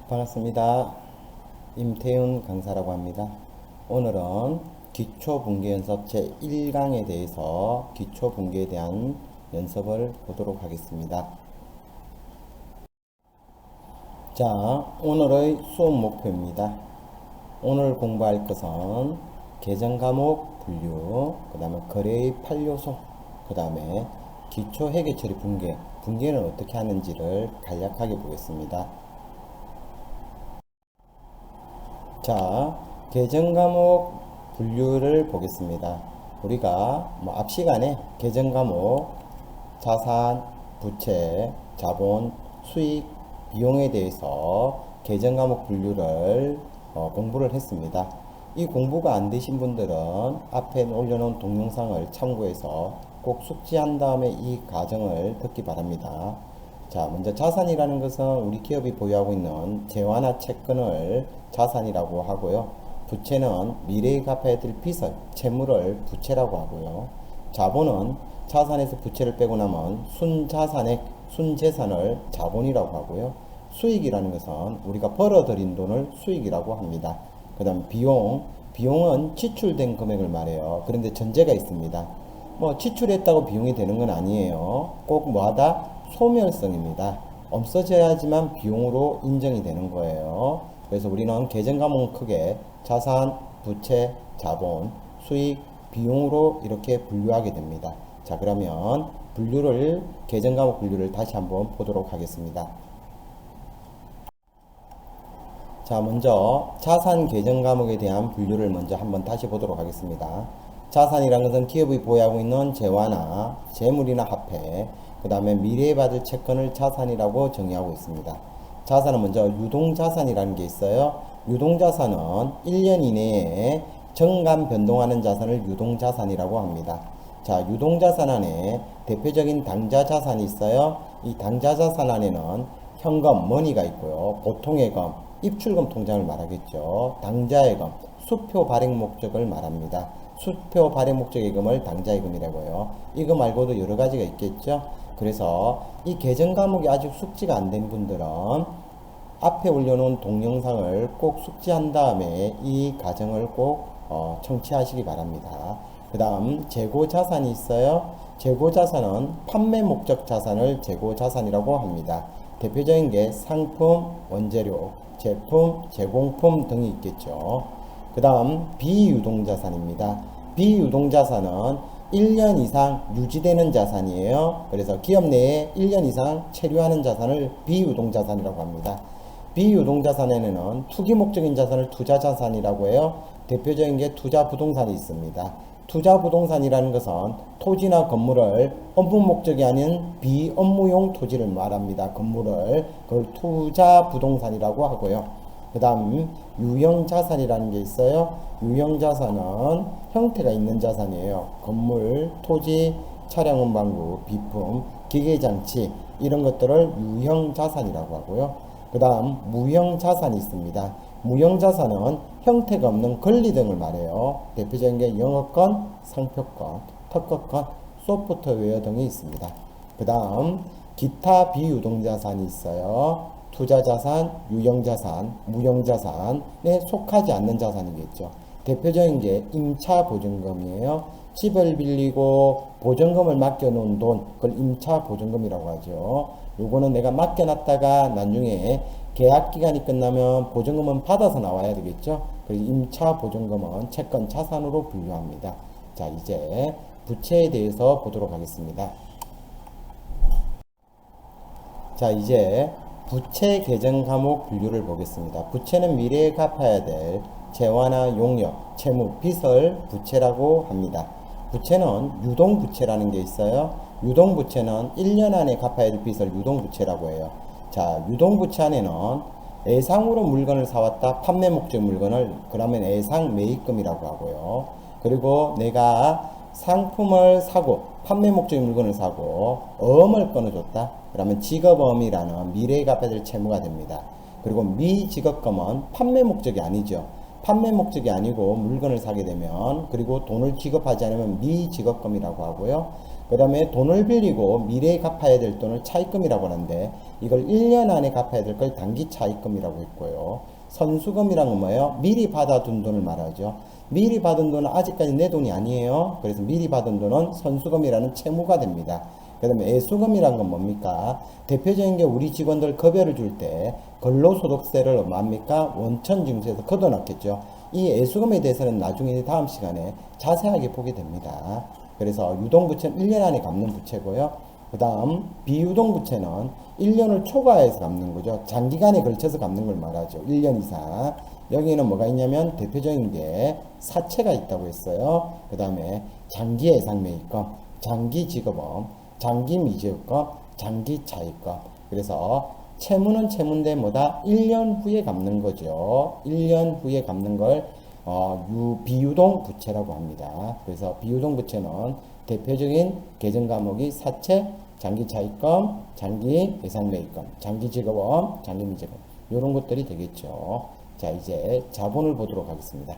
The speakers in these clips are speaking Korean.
반갑습니다. 임태훈 강사라고 합니다. 오늘은 기초분계연습 제1강에 대해서 기초분계에 대한 연습을 보도록 하겠습니다. 자, 오늘의 수업 목표입니다. 오늘 공부할 것은 계정과목 분류, 그 다음에 거래의 8요소, 그 다음에 기초회계처리 분계는 어떻게 하는지를 간략하게 보겠습니다. 자, 계정과목 분류를 보겠습니다. 우리가 앞 시간에 계정과목, 자산, 부채, 자본, 수익, 비용에 대해서 계정과목 분류를 공부를 했습니다. 이 공부가 안 되신 분들은 앞에 올려놓은 동영상을 참고해서 꼭 숙지한 다음에 이 과정을 듣기 바랍니다. 자, 먼저 자산이라는 것은 우리 기업이 보유하고 있는 재화나 채권을 자산이라고 하고요. 부채는 미래에 갚아야 될 빚을, 채무를 부채라고 하고요. 자본은 자산에서 부채를 빼고 남은 순자산액, 순재산을 자본이라고 하고요. 수익이라는 것은 우리가 벌어들인 돈을 수익이라고 합니다. 그 다음 비용은 지출된 금액을 말해요. 그런데 전제가 있습니다. 지출했다고 비용이 되는 건 아니에요. 꼭 뭐하다? 소멸성입니다. 없어져야지만 비용으로 인정이 되는 거예요. 그래서 우리는 계정과목은 크게 자산, 부채, 자본, 수익, 비용으로 이렇게 분류하게 됩니다. 자, 그러면 계정과목 분류를 다시 한번 보도록 하겠습니다. 자, 먼저 자산 계정과목에 대한 분류를 먼저 한번 다시 보도록 하겠습니다. 자산이란 것은 기업이 보유하고 있는 재화나 재물이나 화폐, 그 다음에 미래에 받을 채권을 자산이라고 정의하고 있습니다. 자산은 먼저 유동자산이라는 게 있어요. 유동자산은 1년 이내에 정간 변동하는 자산을 유동자산이라고 합니다. 자, 유동자산 안에 대표적인 당좌자산이 있어요. 이 당좌자산 안에는 현금, 머니가 있고요. 보통예금, 입출금 통장을 말하겠죠. 당좌예금, 수표 발행 목적을 말합니다. 수표 발행 목적 예금을 당좌예금이라고 해요. 이거 말고도 여러 가지가 있겠죠. 그래서 이 계정 과목이 아직 숙지가 안 된 분들은 앞에 올려놓은 동영상을 꼭 숙지한 다음에 이 과정을 꼭 청취하시기 바랍니다. 그 다음 재고자산이 있어요. 재고자산은 판매 목적 자산을 재고자산이라고 합니다. 대표적인 게 상품, 원재료, 제품, 제공품 등이 있겠죠. 그 다음 비유동자산입니다. 비유동자산은 1년 이상 유지되는 자산이에요. 그래서 기업 내에 1년 이상 체류하는 자산을 비유동자산이라고 합니다. 비유동자산에는 투기 목적인 자산을 투자자산이라고 해요. 대표적인 게 투자부동산이 있습니다. 투자부동산이라는 것은 토지나 건물을 업무 목적이 아닌 비업무용 토지를 말합니다. 건물을 그걸 투자부동산이라고 하고요. 그 다음 유형자산이라는 게 있어요. 유형자산은 형태가 있는 자산이에요. 건물, 토지, 차량 운반구, 비품, 기계장치 이런 것들을 유형자산이라고 하고요. 그 다음 무형자산이 있습니다. 무형자산은 형태가 없는 권리 등을 말해요. 대표적인 게 영업권, 상표권, 특허권, 소프트웨어 등이 있습니다. 그 다음 기타 비유동자산이 있어요. 투자자산, 유형자산, 무형자산에 속하지 않는 자산이겠죠. 대표적인 게 임차보증금이에요. 집을 빌리고 보증금을 맡겨놓은 돈, 그걸 임차보증금이라고 하죠. 요거는 내가 맡겨놨다가 나중에 계약기간이 끝나면 보증금은 받아서 나와야 되겠죠. 그래서 임차보증금은 채권 자산으로 분류합니다. 자, 이제 부채에 대해서 보도록 하겠습니다. 자, 이제 부채 계정 과목 분류를 보겠습니다. 부채는 미래에 갚아야 될 재화나 용역, 채무, 빚을 부채라고 합니다. 부채는 유동부채라는 게 있어요. 유동부채는 1년 안에 갚아야 될 빚을 유동부채라고 해요. 자, 유동부채 안에는 애상으로 물건을 사왔다. 판매 목적 물건을 그러면 애상 매입금이라고 하고요. 그리고 내가 상품을 사고 판매 목적의 물건을 사고 어음을 끊어줬다. 그러면 지급어음이라는 미래에 갚아야 될 채무가 됩니다. 그리고 미지급금은 판매 목적이 아니죠. 판매 목적이 아니고 물건을 사게 되면 그리고 돈을 지급하지 않으면 미지급금이라고 하고요. 그 다음에 돈을 빌리고 미래에 갚아야 될 돈을 차입금이라고 하는데 이걸 1년 안에 갚아야 될 걸 단기 차입금이라고 했고요. 선수금이란 건 뭐예요? 미리 받아둔 돈을 말하죠. 미리 받은 돈은 아직까지 내 돈이 아니에요. 그래서 미리 받은 돈은 선수금이라는 채무가 됩니다. 그 다음에 애수금이란 건 뭡니까? 대표적인 게 우리 직원들 급여를 줄 때 근로소득세를 뭡니까? 원천징수에서 걷어놨겠죠. 이 애수금에 대해서는 나중에 다음 시간에 자세하게 보게 됩니다. 그래서 유동부채는 1년 안에 갚는 부채고요. 그 다음 비유동부채는 1년을 초과해서 갚는 거죠. 장기간에 걸쳐서 갚는 걸 말하죠. 1년 이상. 여기는 뭐가 있냐면 대표적인 게 사채가 있다고 했어요. 그 다음에 장기 예상매입금, 장기 지급금, 장기 미지급금, 장기 차입금. 그래서 채무는 채무인데 뭐다? 1년 후에 갚는 거죠. 1년 후에 갚는 걸 비유동 부채라고 합니다. 그래서 비유동 부채는 대표적인 계정 과목이 사채, 장기 차입금, 장기 예상매입금, 장기 지급금, 장기 미지급금 이런 것들이 되겠죠. 자, 이제 자본을 보도록 하겠습니다.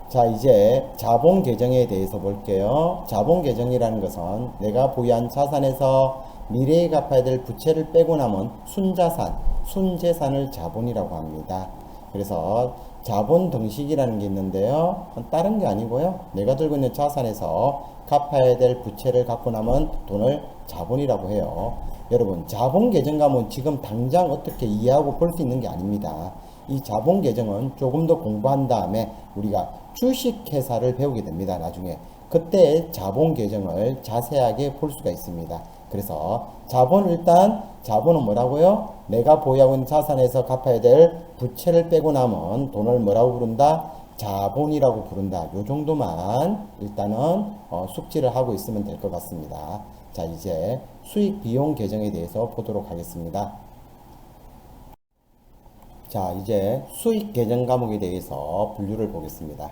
자, 이제 자본 계정에 대해서 볼게요. 자본 계정이라는 것은 내가 보유한 자산에서 미래에 갚아야 될 부채를 빼고 남은 순자산, 순재산을 자본이라고 합니다. 그래서 자본 등식이라는 게 있는데요. 다른 게 아니고요. 내가 들고 있는 자산에서 갚아야 될 부채를 갚고 남은 돈을 자본이라고 해요. 여러분, 자본 계정 가면 지금 당장 어떻게 이해하고 볼 수 있는 게 아닙니다. 이 자본 계정은 조금 더 공부한 다음에 우리가 주식회사를 배우게 됩니다. 나중에 그때 자본 계정을 자세하게 볼 수가 있습니다. 그래서 자본, 일단 자본은 뭐라고요? 내가 보유하고 있는 자산에서 갚아야 될 부채를 빼고 남은 돈을 뭐라고 부른다? 자본이라고 부른다. 요 정도만 일단은 숙지를 하고 있으면 될 것 같습니다. 자, 이제 수익 비용 계정에 대해서 보도록 하겠습니다. 자, 이제 수익 계정 과목에 대해서 분류를 보겠습니다.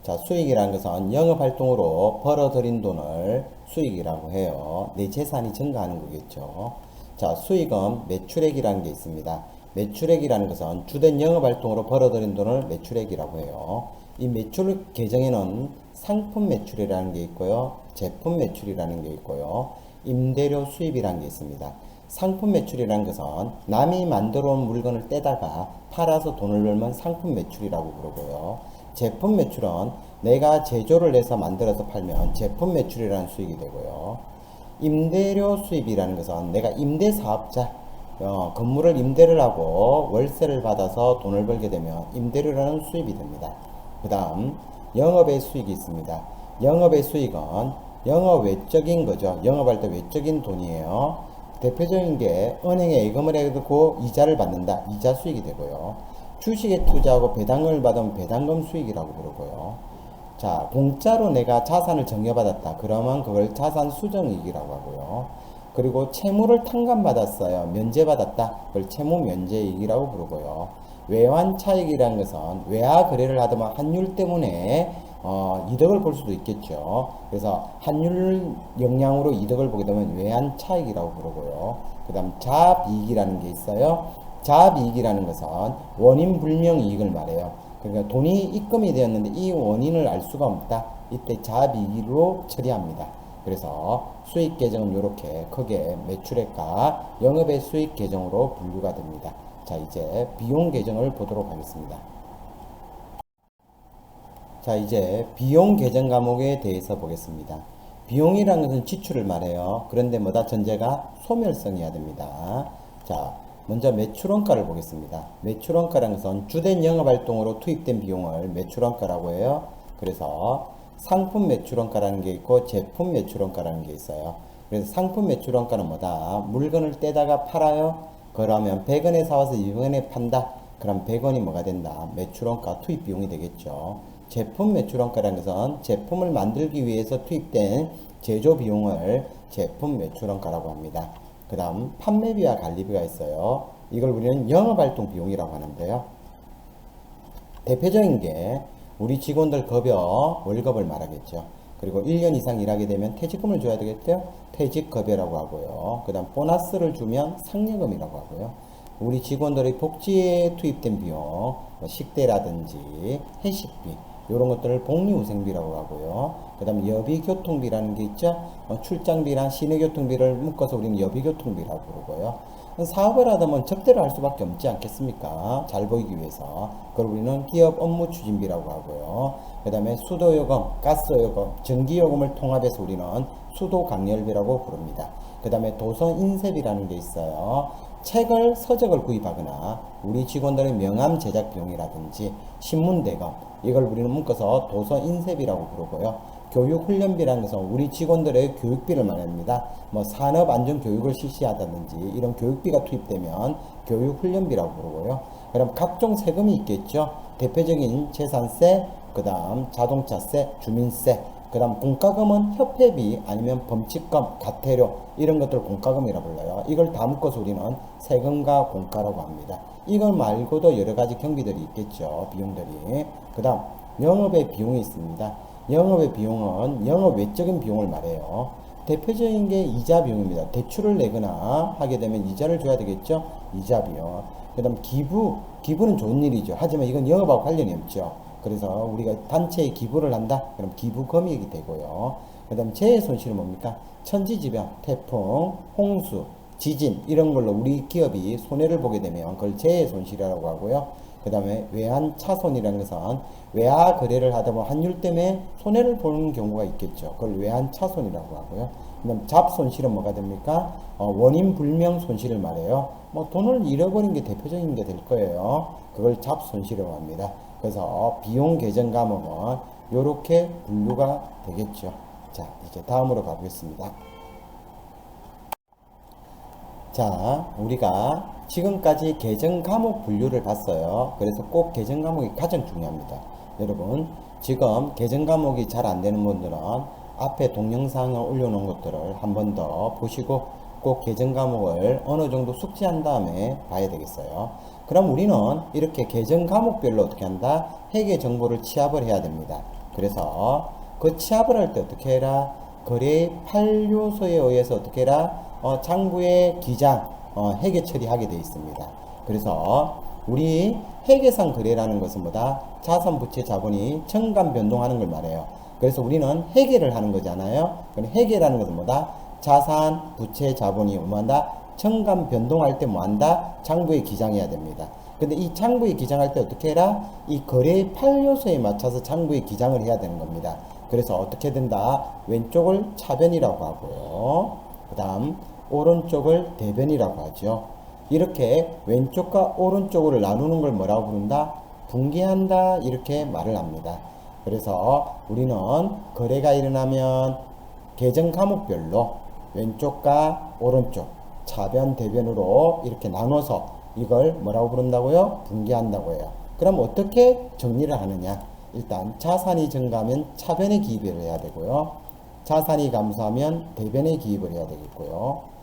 자, 수익이라는 것은 영업활동으로 벌어들인 돈을 수익이라고 해요. 내 재산이 증가하는 거겠죠. 자, 수익은 매출액이라는 게 있습니다. 매출액이라는 것은 주된 영업활동으로 벌어들인 돈을 매출액이라고 해요. 이 매출 계정에는 상품 매출이라는 게 있고요. 제품 매출이라는 게 있고요. 임대료 수입이라는 게 있습니다. 상품 매출이라는 것은 남이 만들어 온 물건을 떼다가 팔아서 돈을 벌면 상품 매출이라고 부르고요. 제품 매출은 내가 제조를 해서 만들어서 팔면 제품 매출이라는 수익이 되고요. 임대료 수입이라는 것은 내가 임대사업자, 건물을 임대를 하고 월세를 받아서 돈을 벌게 되면 임대료라는 수입이 됩니다. 그 다음 영업의 수익이 있습니다. 영업의 수익은 영업 외적인 거죠. 영업할 때 외적인 돈이에요. 대표적인 게 은행에 예금을 해두고 이자를 받는다. 이자 수익이 되고요. 주식에 투자하고 배당금을 받으면 배당금 수익이라고 부르고요. 자, 공짜로 내가 자산을 정여받았다. 그러면 그걸 자산 수정이익이라고 하고요. 그리고 채무를 탕감받았어요. 면제받았다. 그걸 채무 면제이익이라고 부르고요. 외환 차익이라는 것은 외화 거래를 하더만 환율 때문에 이득을 볼 수도 있겠죠. 그래서 환율 영향으로 이득을 보게 되면 외환 차익이라고 부르고요. 그 다음 자합이익이라는 게 있어요. 자합이익이라는 것은 원인 불명 이익을 말해요. 그러니까 돈이 입금이 되었는데 이 원인을 알 수가 없다. 이때 자합이익으로 처리합니다. 그래서 수익 계정은 이렇게 크게 매출액과 영업의 수익 계정으로 분류가 됩니다. 자, 이제 비용 계정을 보도록 하겠습니다. 자, 이제 비용 계정 과목에 대해서 보겠습니다. 비용이라는 것은 지출을 말해요. 그런데 뭐다? 전제가 소멸성이어야 됩니다. 자, 먼저 매출원가를 보겠습니다. 매출원가라는 것은 주된 영업활동으로 투입된 비용을 매출원가라고 해요. 그래서 상품 매출원가라는 게 있고 제품 매출원가라는 게 있어요. 그래서 상품 매출원가는 뭐다? 물건을 떼다가 팔아요. 그러면 100원에 사와서 200원에 판다. 그럼 100원이 뭐가 된다? 매출원가 투입 비용이 되겠죠. 제품 매출원가라는 것은 제품을 만들기 위해서 투입된 제조 비용을 제품 매출원가라고 합니다. 그 다음 판매비와 관리비가 있어요. 이걸 우리는 영업활동 비용이라고 하는데요. 대표적인 게 우리 직원들 급여 월급을 말하겠죠. 그리고 1년 이상 일하게 되면 퇴직금을 줘야 되겠죠. 퇴직급여라고 하고요. 그 다음 보너스를 주면 상여금이라고 하고요. 우리 직원들의 복지에 투입된 비용, 식대라든지 회식비, 이런 것들을 복리후생비라고 하고요. 그 다음에 여비교통비라는 게 있죠. 출장비랑 시내교통비를 묶어서 우리는 여비교통비라고 부르고요. 사업을 하다 보면 적대를 할 수밖에 없지 않겠습니까? 잘 보이기 위해서. 그걸 우리는 기업 업무 추진비라고 하고요. 그 다음에 수도요금, 가스요금, 전기요금을 통합해서 우리는 수도강열비라고 부릅니다. 그 다음에 도서인쇄비라는 게 있어요. 책을, 서적을 구입하거나 우리 직원들의 명함 제작 비용이라든지 신문대금, 이걸 우리는 묶어서 도서인쇄비라고 부르고요. 교육훈련비라는 것은 우리 직원들의 교육비를 말합니다. 뭐 산업안전교육을 실시하다든지 이런 교육비가 투입되면 교육훈련비라고 부르고요. 그럼 각종 세금이 있겠죠. 대표적인 재산세, 그 다음 자동차세, 주민세, 그 다음 공과금은 협회비 아니면 범칙금, 가태료 이런 것들 공과금이라고 불러요. 이걸 다 묶어서 우리는 세금과 공과라고 합니다. 이걸 말고도 여러 가지 경비들이 있겠죠. 비용들이. 그 다음 영업의 비용이 있습니다. 영업의 비용은 영업 외적인 비용을 말해요. 대표적인 게 이자 비용입니다. 대출을 내거나 하게 되면 이자를 줘야 되겠죠. 이자 비용. 그 다음 기부는 좋은 일이죠. 하지만 이건 영업하고 관련이 없죠. 그래서 우리가 단체에 기부를 한다. 그럼 기부 금액이 되고요. 그 다음 재해 손실은 뭡니까? 천지지변, 태풍, 홍수, 지진 이런 걸로 우리 기업이 손해를 보게 되면 그걸 재해 손실이라고 하고요. 그 다음에 외환차손이라는 것은 외화 거래를 하다 보면 환율 때문에 손해를 보는 경우가 있겠죠. 그걸 외환차손이라고 하고요. 그 다음 잡손실은 뭐가 됩니까? 원인 불명 손실을 말해요. 뭐 돈을 잃어버린 게 대표적인 게 될 거예요. 그걸 잡손실이라고 합니다. 그래서 비용 계정 과목은 이렇게 분류가 되겠죠. 자, 이제 다음으로 가보겠습니다. 자, 우리가 지금까지 계정 과목 분류를 봤어요. 그래서 꼭 계정 과목이 가장 중요합니다. 여러분, 지금 계정 과목이 잘 안 되는 분들은 앞에 동영상을 올려놓은 것들을 한 번 더 보시고 꼭 계정 과목을 어느 정도 숙지한 다음에 봐야 되겠어요. 그럼 우리는 이렇게 계정 과목별로 어떻게 한다? 회계 정보를 취합을 해야 됩니다. 그래서 그 취합을 할 때 어떻게 해라? 거래 8요소에 의해서 어떻게 해라? 장부의 기장, 회계 처리하게 되어 있습니다. 그래서 우리 회계상 거래라는 것은 뭐다? 자산, 부채, 자본이 정간 변동하는 걸 말해요. 그래서 우리는 회계를 하는 거잖아요. 그럼 회계라는 것은 뭐다? 자산, 부채, 자본이 뭐한다? 정간 변동할 때 뭐한다? 장부에 기장해야 됩니다. 근데 이 장부에 기장할 때 어떻게 해라? 이 거래의 8요소에 맞춰서 장부에 기장을 해야 되는 겁니다. 그래서 어떻게 된다? 왼쪽을 차변이라고 하고요. 그 다음 오른쪽을 대변이라고 하죠. 이렇게 왼쪽과 오른쪽을 나누는 걸 뭐라고 부른다? 분기한다 이렇게 말을 합니다. 그래서 우리는 거래가 일어나면 계정 과목별로 왼쪽과 오른쪽 차변 대변으로 이렇게 나눠서 이걸 뭐라고 부른다고요? 분기한다고 해요. 그럼 어떻게 정리를 하느냐? 일단 자산이 증가하면 차변에 기입을 해야 되고요. 자산이 감소하면 대변에 기입을 해야 되겠고요.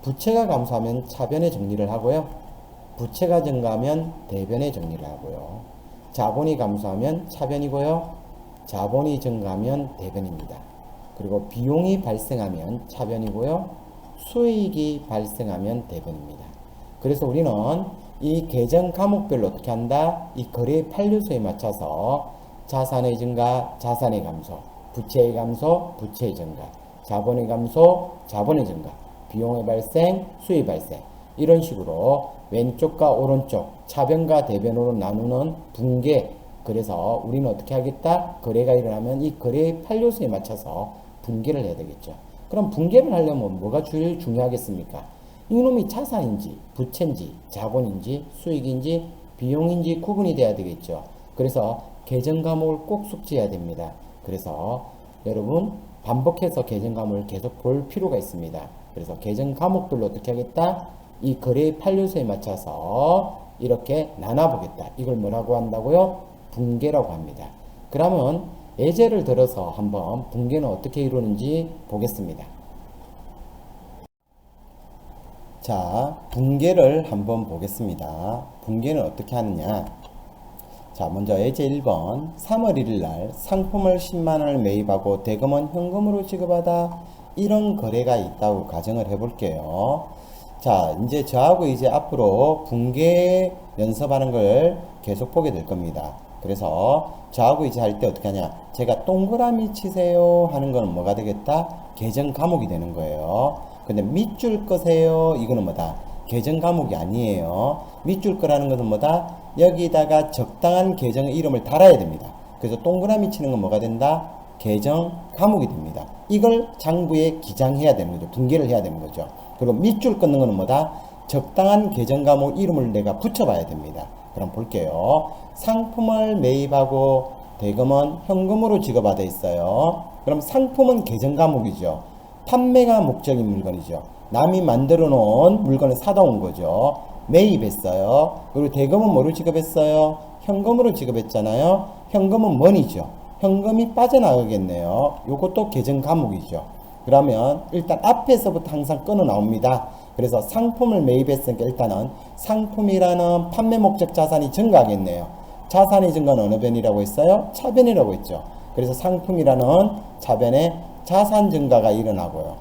부채가 감소하면 차변에 정리를 하고요. 부채가 증가하면 대변에 정리를 하고요. 자본이 감소하면 차변이고요. 자본이 증가하면 대변입니다. 그리고 비용이 발생하면 차변이고요. 수익이 발생하면 대변입니다. 그래서 우리는 이 계정 과목별로 어떻게 한다? 이 거래 8요소에 맞춰서 자산의 증가, 자산의 감소, 부채의 감소, 부채의 증가, 자본의 감소, 자본의 증가, 비용의 발생, 수익 발생 이런 식으로 왼쪽과 오른쪽 차변과 대변으로 나누는 분계. 그래서 우리는 어떻게 하겠다? 거래가 일어나면 이 거래의 8요소에 맞춰서 분계를 해야 되겠죠. 그럼 분계를 하려면 뭐가 제일 중요하겠습니까? 이놈이 자산인지 부채인지 자본인지 수익인지 비용인지 구분이 돼야 되겠죠. 그래서 계정 과목을 꼭 숙지해야 됩니다. 그래서 여러분 반복해서 계정 과목을 계속 볼 필요가 있습니다. 그래서 계정 과목별로 어떻게 하겠다? 이 거래의 8요소에 맞춰서 이렇게 나눠보겠다. 이걸 뭐라고 한다고요? 분계라고 합니다. 그러면 예제를 들어서 한번 분계는 어떻게 이루는지 보겠습니다. 자, 분계를 한번 보겠습니다. 분계는 어떻게 하느냐? 자, 먼저 예제 1번 3월 1일 날 상품을 10만원을 매입하고 대금은 현금으로 지급하다. 이런 거래가 있다고 가정을 해볼게요. 자, 이제 저하고 이제 앞으로 분계 연습하는 걸 계속 보게 될 겁니다. 그래서 저하고 이제 할 때 어떻게 하냐. 제가 동그라미 치세요 하는 거는 뭐가 되겠다? 계정 과목이 되는 거예요. 근데 밑줄 거세요. 이거는 뭐다? 계정 과목이 아니에요. 밑줄 거라는 것은 뭐다? 여기다가 적당한 계정 이름을 달아야 됩니다. 그래서 동그라미 치는 건 뭐가 된다? 계정 과목이 됩니다. 이걸 장부에 기장해야 되는 거죠. 분계를 해야 되는 거죠. 그리고 밑줄 끊는 거는 뭐다? 적당한 계정 과목 이름을 내가 붙여봐야 됩니다. 그럼 볼게요. 상품을 매입하고 대금은 현금으로 지급받아 있어요. 그럼 상품은 계정 과목이죠. 판매가 목적인 물건이죠. 남이 만들어 놓은 물건을 사다 온 거죠. 매입했어요. 그리고 대금은 뭐로 지급했어요? 현금으로 지급했잖아요. 현금은 머니죠. 현금이 빠져나가겠네요. 요것도 계정 과목이죠. 그러면 일단 앞에서부터 항상 끊어 나옵니다. 그래서 상품을 매입했으니까 일단은 상품이라는 판매 목적 자산이 증가하겠네요. 자산의 증가는 어느 변이라고 했어요? 차변이라고 했죠. 그래서 상품이라는 차변에 자산 증가가 일어나고요.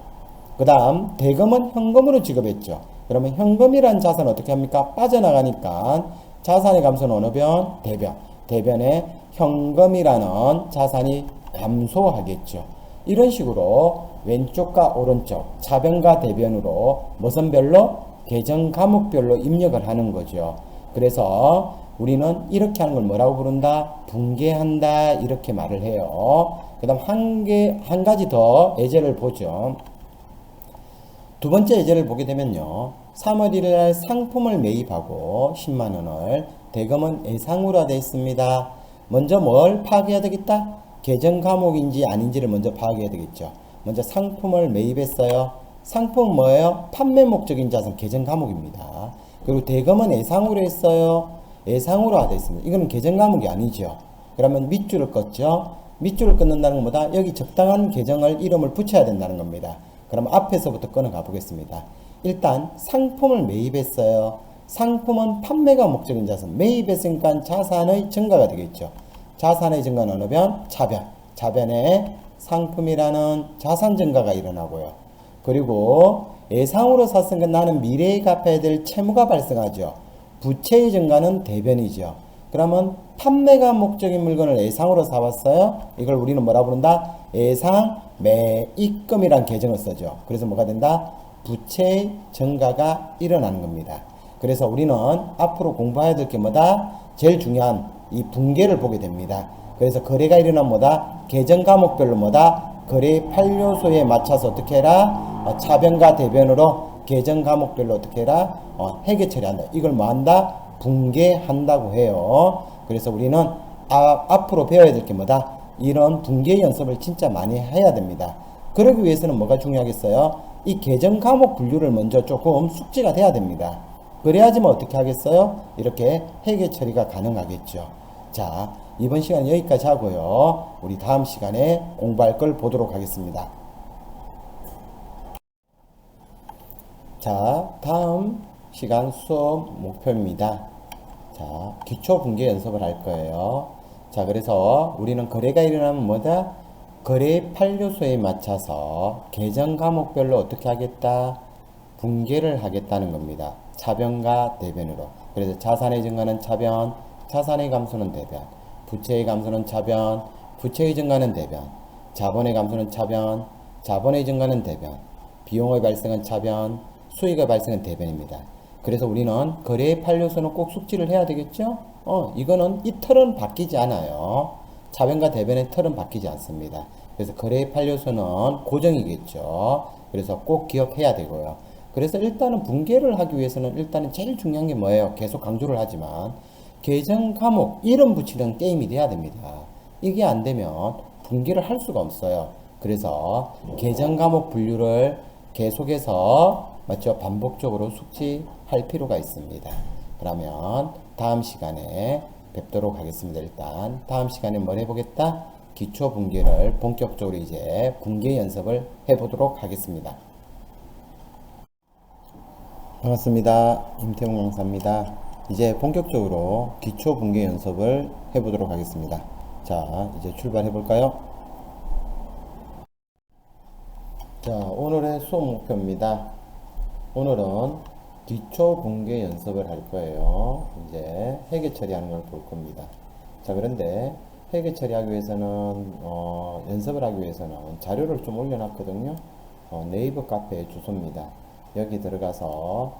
그 다음 대금은 현금으로 지급했죠. 그러면 현금이란 자산은 어떻게 합니까? 빠져나가니까 자산의 감소는 어느 변? 대변. 대변에 현금이라는 자산이 감소하겠죠. 이런 식으로 왼쪽과 오른쪽 차변과 대변으로 무슨 별로? 계정 과목별로 입력을 하는 거죠. 그래서 우리는 이렇게 하는 걸 뭐라고 부른다? 분계한다 이렇게 말을 해요. 그 다음 한 가지 더 예제를 보죠. 두 번째 예제를 보게 되면요. 3월 1일 날 상품을 매입하고 10만원을 대금은 예상으로 되어 있습니다. 먼저 뭘 파악해야 되겠다? 계정 과목인지 아닌지를 먼저 파악해야 되겠죠. 먼저 상품을 매입했어요. 상품은 뭐예요? 판매 목적인 자산 계정 과목입니다. 그리고 대금은 예상으로 했어요. 예상으로 되어 있습니다. 이건 계정 과목이 아니죠. 그러면 밑줄을 껐죠. 밑줄을 끊는다는 건 뭐다? 여기 적당한 계정을 이름을 붙여야 된다는 겁니다. 그럼 앞에서부터 끊어가 보겠습니다. 일단 상품을 매입했어요. 상품은 판매가 목적인 자산. 매입했으니까 자산의 증가가 되겠죠. 자산의 증가는 어느 변? 차변. 차변에 상품이라는 자산 증가가 일어나고요. 그리고 예상으로 샀으니까 나는 미래에 갚아야 될 채무가 발생하죠. 부채의 증가는 대변이죠. 그러면 판매가 목적인 물건을 예상으로 사왔어요. 이걸 우리는 뭐라 부른다? 예상 매입금이란 계정을 쓰죠. 그래서 뭐가 된다? 부채의 증가가 일어나는 겁니다. 그래서 우리는 앞으로 공부해야 될 게 뭐다? 제일 중요한 이 분계를 보게 됩니다. 그래서 거래가 일어나면 뭐다? 계정 과목별로 뭐다? 거래 판료소에 맞춰서 어떻게 해라? 차변과 대변으로 계정 과목별로 어떻게 해라? 회계 처리한다. 이걸 뭐 한다? 분계한다고 해요. 그래서 우리는 앞으로 배워야 될 게 뭐다? 이런 분계 연습을 진짜 많이 해야 됩니다. 그러기 위해서는 뭐가 중요하겠어요? 이 계정 과목 분류를 먼저 조금 숙지가 돼야 됩니다. 그래야지만 어떻게 하겠어요? 이렇게 회계 처리가 가능하겠죠. 자, 이번 시간 여기까지 하고요. 우리 다음 시간에 공부할 걸 보도록 하겠습니다. 자, 다음 시간 수업 목표입니다. 자, 기초 분계 연습을 할 거예요. 자, 그래서 우리는 거래가 일어나면 뭐다? 거래 판료소에 맞춰서 계정 과목별로 어떻게 하겠다? 분계를 하겠다는 겁니다. 차변과 대변으로. 그래서 자산의 증가는 차변, 자산의 감소는 대변, 부채의 감소는 차변, 부채의 증가는 대변, 자본의 감소는 차변, 자본의 증가는 대변, 비용의 발생은 차변, 수익의 발생은 대변입니다. 그래서 우리는 거래의 판료소는 꼭 숙지를 해야 되겠죠? 이거는 이 틀은 바뀌지 않아요. 차변과 대변의 틀은 바뀌지 않습니다. 그래서 거래의 판료소는 고정이겠죠. 그래서 꼭 기억해야 되고요. 그래서 일단은 분계를 하기 위해서는 일단은 제일 중요한 게 뭐예요? 계속 강조를 하지만 계정 과목 이름 붙이는 게임이 돼야 됩니다. 이게 안 되면 분계를 할 수가 없어요. 그래서 계정 과목 분류를 계속해서 맞죠? 반복적으로 숙지할 필요가 있습니다. 그러면 다음 시간에 뵙도록 하겠습니다. 일단 다음 시간에 뭘 해보겠다? 기초 분계를 본격적으로 이제 분계 연습을 해보도록 하겠습니다. 반갑습니다. 임태웅 강사입니다. 이제 본격적으로 기초 분계 연습을 해보도록 하겠습니다. 자, 이제 출발해 볼까요? 자, 오늘의 수업 목표입니다. 오늘은 기초 분계 연습을 할 거예요. 이제 회계 처리하는 걸 볼 겁니다. 자, 그런데 회계 처리하기 위해서는 연습을 하기 위해서는 자료를 좀 올려놨거든요. 네이버 카페의 주소입니다. 여기 들어가서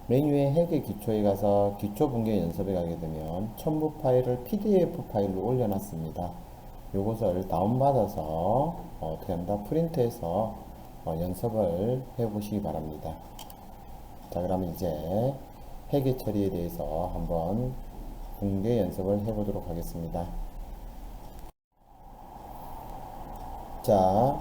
메뉴에 회계 기초에 가서 기초 분계 연습에 가게 되면 첨부 파일을 PDF 파일로 올려놨습니다. 요것을 다운받아서 어떻게 한다? 프린트해서 연습을 해보시기 바랍니다. 자, 그러면 이제 회계 처리에 대해서 한번 분계 연습을 해보도록 하겠습니다. 자,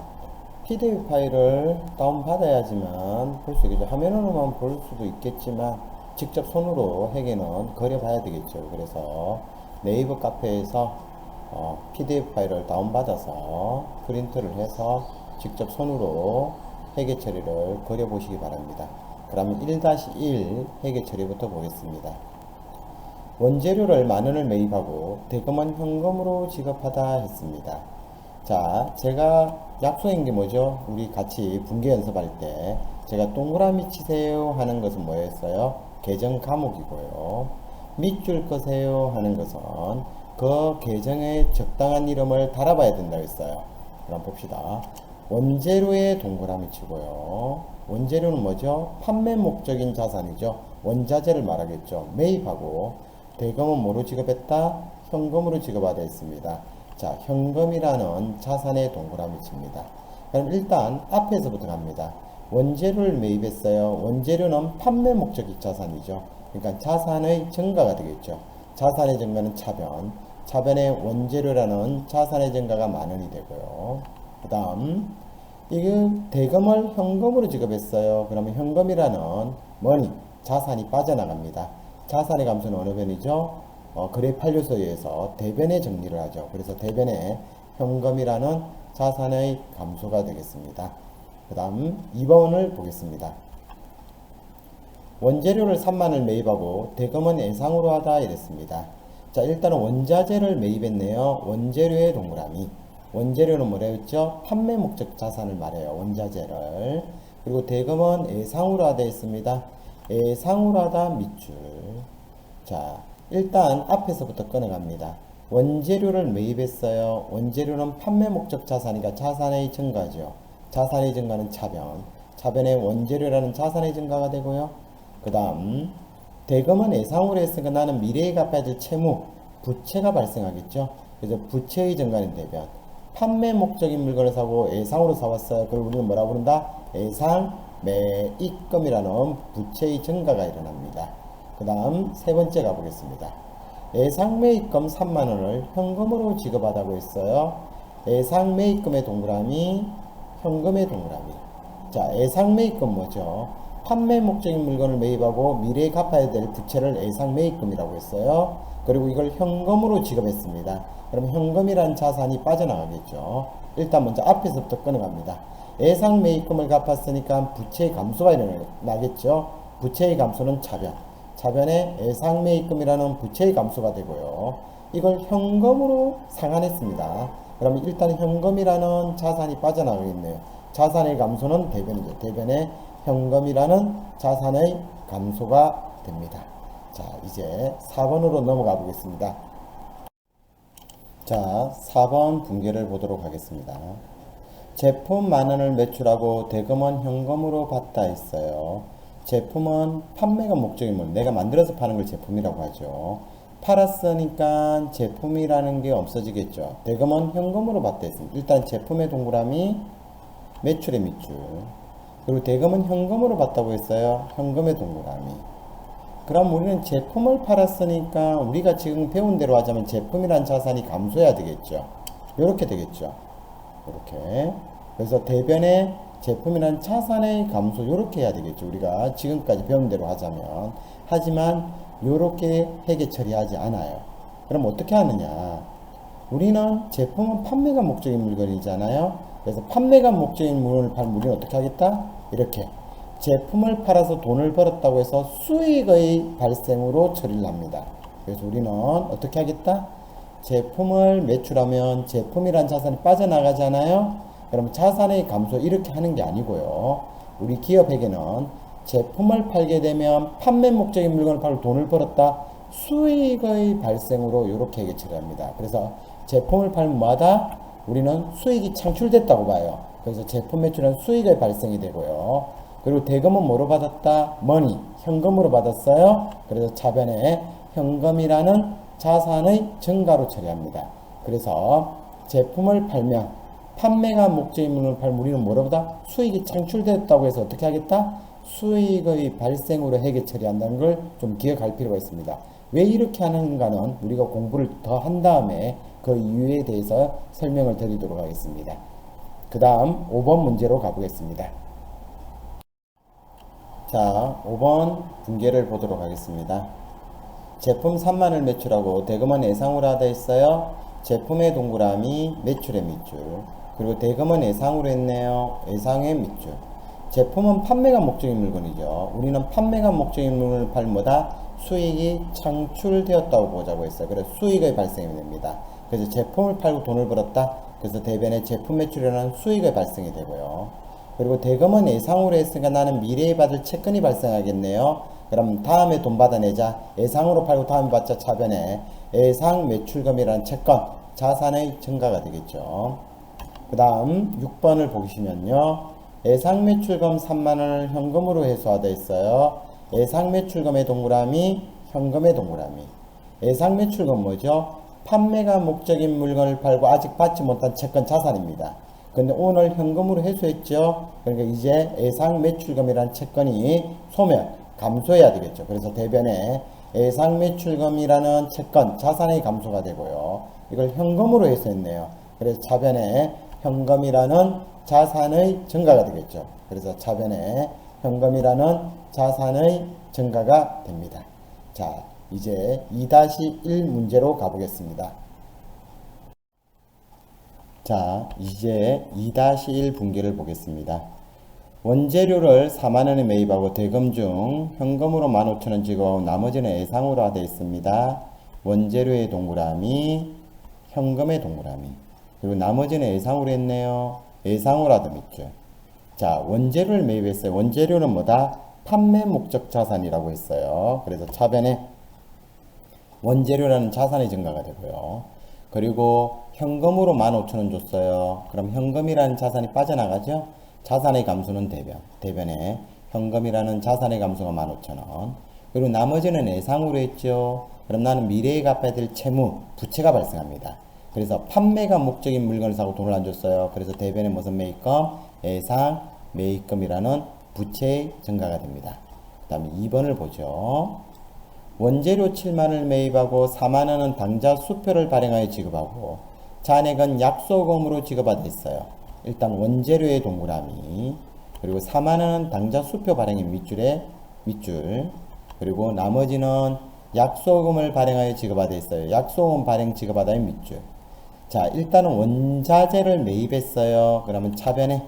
PDF 파일을 다운받아야지만 볼 수 있겠죠. 화면으로만 볼 수도 있겠지만 직접 손으로 회계는 그려봐야 되겠죠. 그래서 네이버 카페에서 PDF 파일을 다운받아서 프린트를 해서 직접 손으로 회계 처리를 그려보시기 바랍니다. 그러면 1-1 회계 처리부터 보겠습니다. 원재료를 10,000원을 매입하고 대금은 현금으로 지급하다 했습니다. 자, 제가 약속한 게 뭐죠? 우리 같이 분계 연습할 때 제가 동그라미 치세요 하는 것은 뭐였어요? 계정 과목이고요. 밑줄 거세요 하는 것은 그 계정에 적당한 이름을 달아봐야 된다고 했어요. 그럼 봅시다. 원재료에 동그라미 치고요. 원재료는 뭐죠? 판매 목적인 자산이죠. 원자재를 말하겠죠. 매입하고 대금은 뭐로 지급했다? 현금으로 지급하다 했습니다. 자, 현금이라는 자산의 동그라미 칩니다. 그럼 일단 앞에서부터 갑니다. 원재료를 매입했어요. 원재료는 판매 목적인 자산이죠. 그러니까 자산의 증가가 되겠죠. 자산의 증가는 차변. 차변의 원재료라는 자산의 증가가 10,000원이 되고요. 그 다음, 이거 대금을 현금으로 지급했어요. 그러면 현금이라는 머니, 자산이 빠져나갑니다. 자산의 감소는 어느 변이죠? 거래 판례서에 의해서 대변에 정리를 하죠. 그래서 대변에 현금이라는 자산의 감소가 되겠습니다. 그 다음 2번을 보겠습니다. 원재료를 30,000원을 매입하고 대금은 예상으로 하다 이랬습니다. 자, 일단은 원자재를 매입했네요. 원재료의 동그라미. 원재료는 뭐라 했죠? 판매 목적 자산을 말해요. 원자재를. 그리고 대금은 예상으로 하다 했습니다. 예상으로 하다 밑줄. 자, 일단 앞에서부터 끊어갑니다. 원재료를 매입했어요. 원재료는 판매 목적 자산이니까 자산의 증가죠. 자산의 증가는 차변. 차변에 원재료라는 자산의 증가가 되고요. 그 다음 대금은 예상으로 했으니까 나는 미래에 갚아야 될 채무, 부채가 발생하겠죠. 그래서 부채의 증가는 대변. 판매 목적인 물건을 사고 예상으로 사왔어요. 그걸 우리는 뭐라고 부른다? 예상 매입금이라는 부채의 증가가 일어납니다. 그 다음 세 번째 가보겠습니다. 예상 매입금 30,000원을 현금으로 지급하다고 했어요. 예상 매입금의 동그라미, 현금의 동그라미. 자, 예상 매입금 뭐죠? 판매 목적인 물건을 매입하고 미래에 갚아야 될 부채를 예상 매입금이라고 했어요. 그리고 이걸 현금으로 지급했습니다. 그럼 현금이란 자산이 빠져나가겠죠. 일단 먼저 앞에서부터 끊어갑니다. 예상 매입금을 갚았으니까 부채의 감소가 일어나겠죠. 부채의 감소는 차변. 차변에 예상 매입금이라는 부채의 감소가 되고요. 이걸 현금으로 상환했습니다. 그러면 일단 현금이라는 자산이 빠져나가겠네요. 자산의 감소는 대변이죠. 대변에 현금이라는 자산의 감소가 됩니다. 자, 이제 4번으로 넘어가 보겠습니다. 자, 4번 분계를 보도록 하겠습니다. 제품 10,000원을 매출하고 대금은 현금으로 받다 했어요. 제품은 판매가 목적인 물, 내가 만들어서 파는 걸 제품이라고 하죠. 팔았으니까 제품이라는 게 없어지겠죠. 대금은 현금으로 받다 했습니다. 일단 제품의 동그라미, 매출의 밑줄. 그리고 대금은 현금으로 받다고 했어요. 현금의 동그라미. 그럼 우리는 제품을 팔았으니까 우리가 지금 배운 대로 하자면 제품이란 자산이 감소해야 되겠죠. 이렇게 되겠죠. 이렇게. 그래서 대변에 제품이란 자산의 감소 이렇게 해야 되겠죠. 우리가 지금까지 배운 대로 하자면. 하지만 이렇게 회계 처리하지 않아요. 그럼 어떻게 하느냐? 우리는 제품은 판매가 목적인 물건이잖아요. 그래서 판매가 목적인 물건을 팔면 우리는 어떻게 하겠다? 이렇게 제품을 팔아서 돈을 벌었다고 해서 수익의 발생으로 처리를 합니다. 그래서 우리는 어떻게 하겠다? 제품을 매출하면 제품이란 자산이 빠져나가잖아요. 그러면 자산의 감소 이렇게 하는 게 아니고요. 우리 기업에게는 제품을 팔게 되면 판매 목적인 물건을 팔고 돈을 벌었다. 수익의 발생으로 이렇게 얘기 처리합니다. 그래서 제품을 팔면 뭐하다? 우리는 수익이 창출됐다고 봐요. 그래서 제품 매출은 수익의 발생이 되고요. 그리고 대금은 뭐로 받았다? 머니, 현금으로 받았어요. 그래서 차변에 현금이라는 자산의 증가로 처리합니다. 그래서 제품을 팔면 판매가 목적인 물건을 팔면 우리는 뭐로보다 수익이 창출됐다고 해서 어떻게 하겠다? 수익의 발생으로 회계 처리한다는 걸 좀 기억할 필요가 있습니다. 왜 이렇게 하는가는 우리가 공부를 더 한 다음에 그 이유에 대해서 설명을 드리도록 하겠습니다. 그 다음 5번 문제로 가보겠습니다. 자, 5번 분계를 보도록 하겠습니다. 제품 3만을 매출하고 대금은 예상으로 하다 했어요. 제품의 동그라미 매출의 밑줄, 그리고 대금은 예상으로 했네요. 예상의 밑줄. 제품은 판매가 목적인 물건이죠. 우리는 판매가 목적인 물건을 팔면보다 수익이 창출되었다고 보자고 했어요. 그래서 수익의 발생이 됩니다. 그래서 제품을 팔고 돈을 벌었다. 그래서 대변에 제품 매출이라는 수익의 발생이 되고요. 그리고 대금은 예상으로 했으니까 나는 미래에 받을 채권이 발생하겠네요. 그럼 다음에 돈 받아내자. 예상으로 팔고 다음에 받자 차변에 예상 매출금이라는 채권, 자산의 증가가 되겠죠. 그 다음 6번을 보시면요. 예상 매출금 3만원을 현금으로 회수하다 있어요. 예상 매출금의 동그라미, 현금의 동그라미. 예상 매출금 뭐죠? 판매가 목적인 물건을 팔고 아직 받지 못한 채권 자산입니다. 근데 오늘 현금으로 회수했죠. 그러니까 이제 예상 매출금이라는 채권이 소멸, 감소해야 되겠죠. 그래서 대변에 예상 매출금이라는 채권, 자산의 감소가 되고요. 이걸 현금으로 회수했네요. 그래서 차변에 현금이라는 자산의 증가가 되겠죠. 그래서 차변에 현금이라는 자산의 증가가 됩니다. 자, 이제 2-1 문제로 가보겠습니다. 자, 이제 2-1 분계를 보겠습니다. 원재료를 4만원에 매입하고 대금 중 현금으로 15,000원 지급하고 나머지는 예상으로 하되어 있습니다. 원재료의 동그라미, 현금의 동그라미. 그리고 나머지는 예상으로 했네요. 예상으로 하던 밑줄. 자, 원재료를 매입했어요. 원재료는 뭐다? 판매 목적 자산이라고 했어요. 그래서 차변에 원재료라는 자산의 증가가 되고요. 그리고 현금으로 15,000원 줬어요. 그럼 현금이라는 자산이 빠져나가죠? 자산의 감소는 대변에 현금이라는 자산의 감소가 15,000원. 그리고 나머지는 예상으로 했죠. 그럼 나는 미래에 갚아야 될 채무, 부채가 발생합니다. 그래서 판매가 목적인 물건을 사고 돈을 안 줬어요. 그래서 대변에 무슨 매입금? 예상 매입금이라는 부채의 증가가 됩니다. 그 다음에 2번을 보죠. 원재료 7만원을 매입하고 4만원은 당좌 수표를 발행하여 지급하고 잔액은 약소금으로 지급하다 있어요. 일단 원재료의 동그라미, 그리고 4만원은 당좌 수표 발행의 밑줄, 그리고 나머지는 약소금을 발행하여 지급하다 있어요. 약소금 발행 지급하다의 밑줄. 자, 일단은 원자재를 매입했어요. 그러면 차변에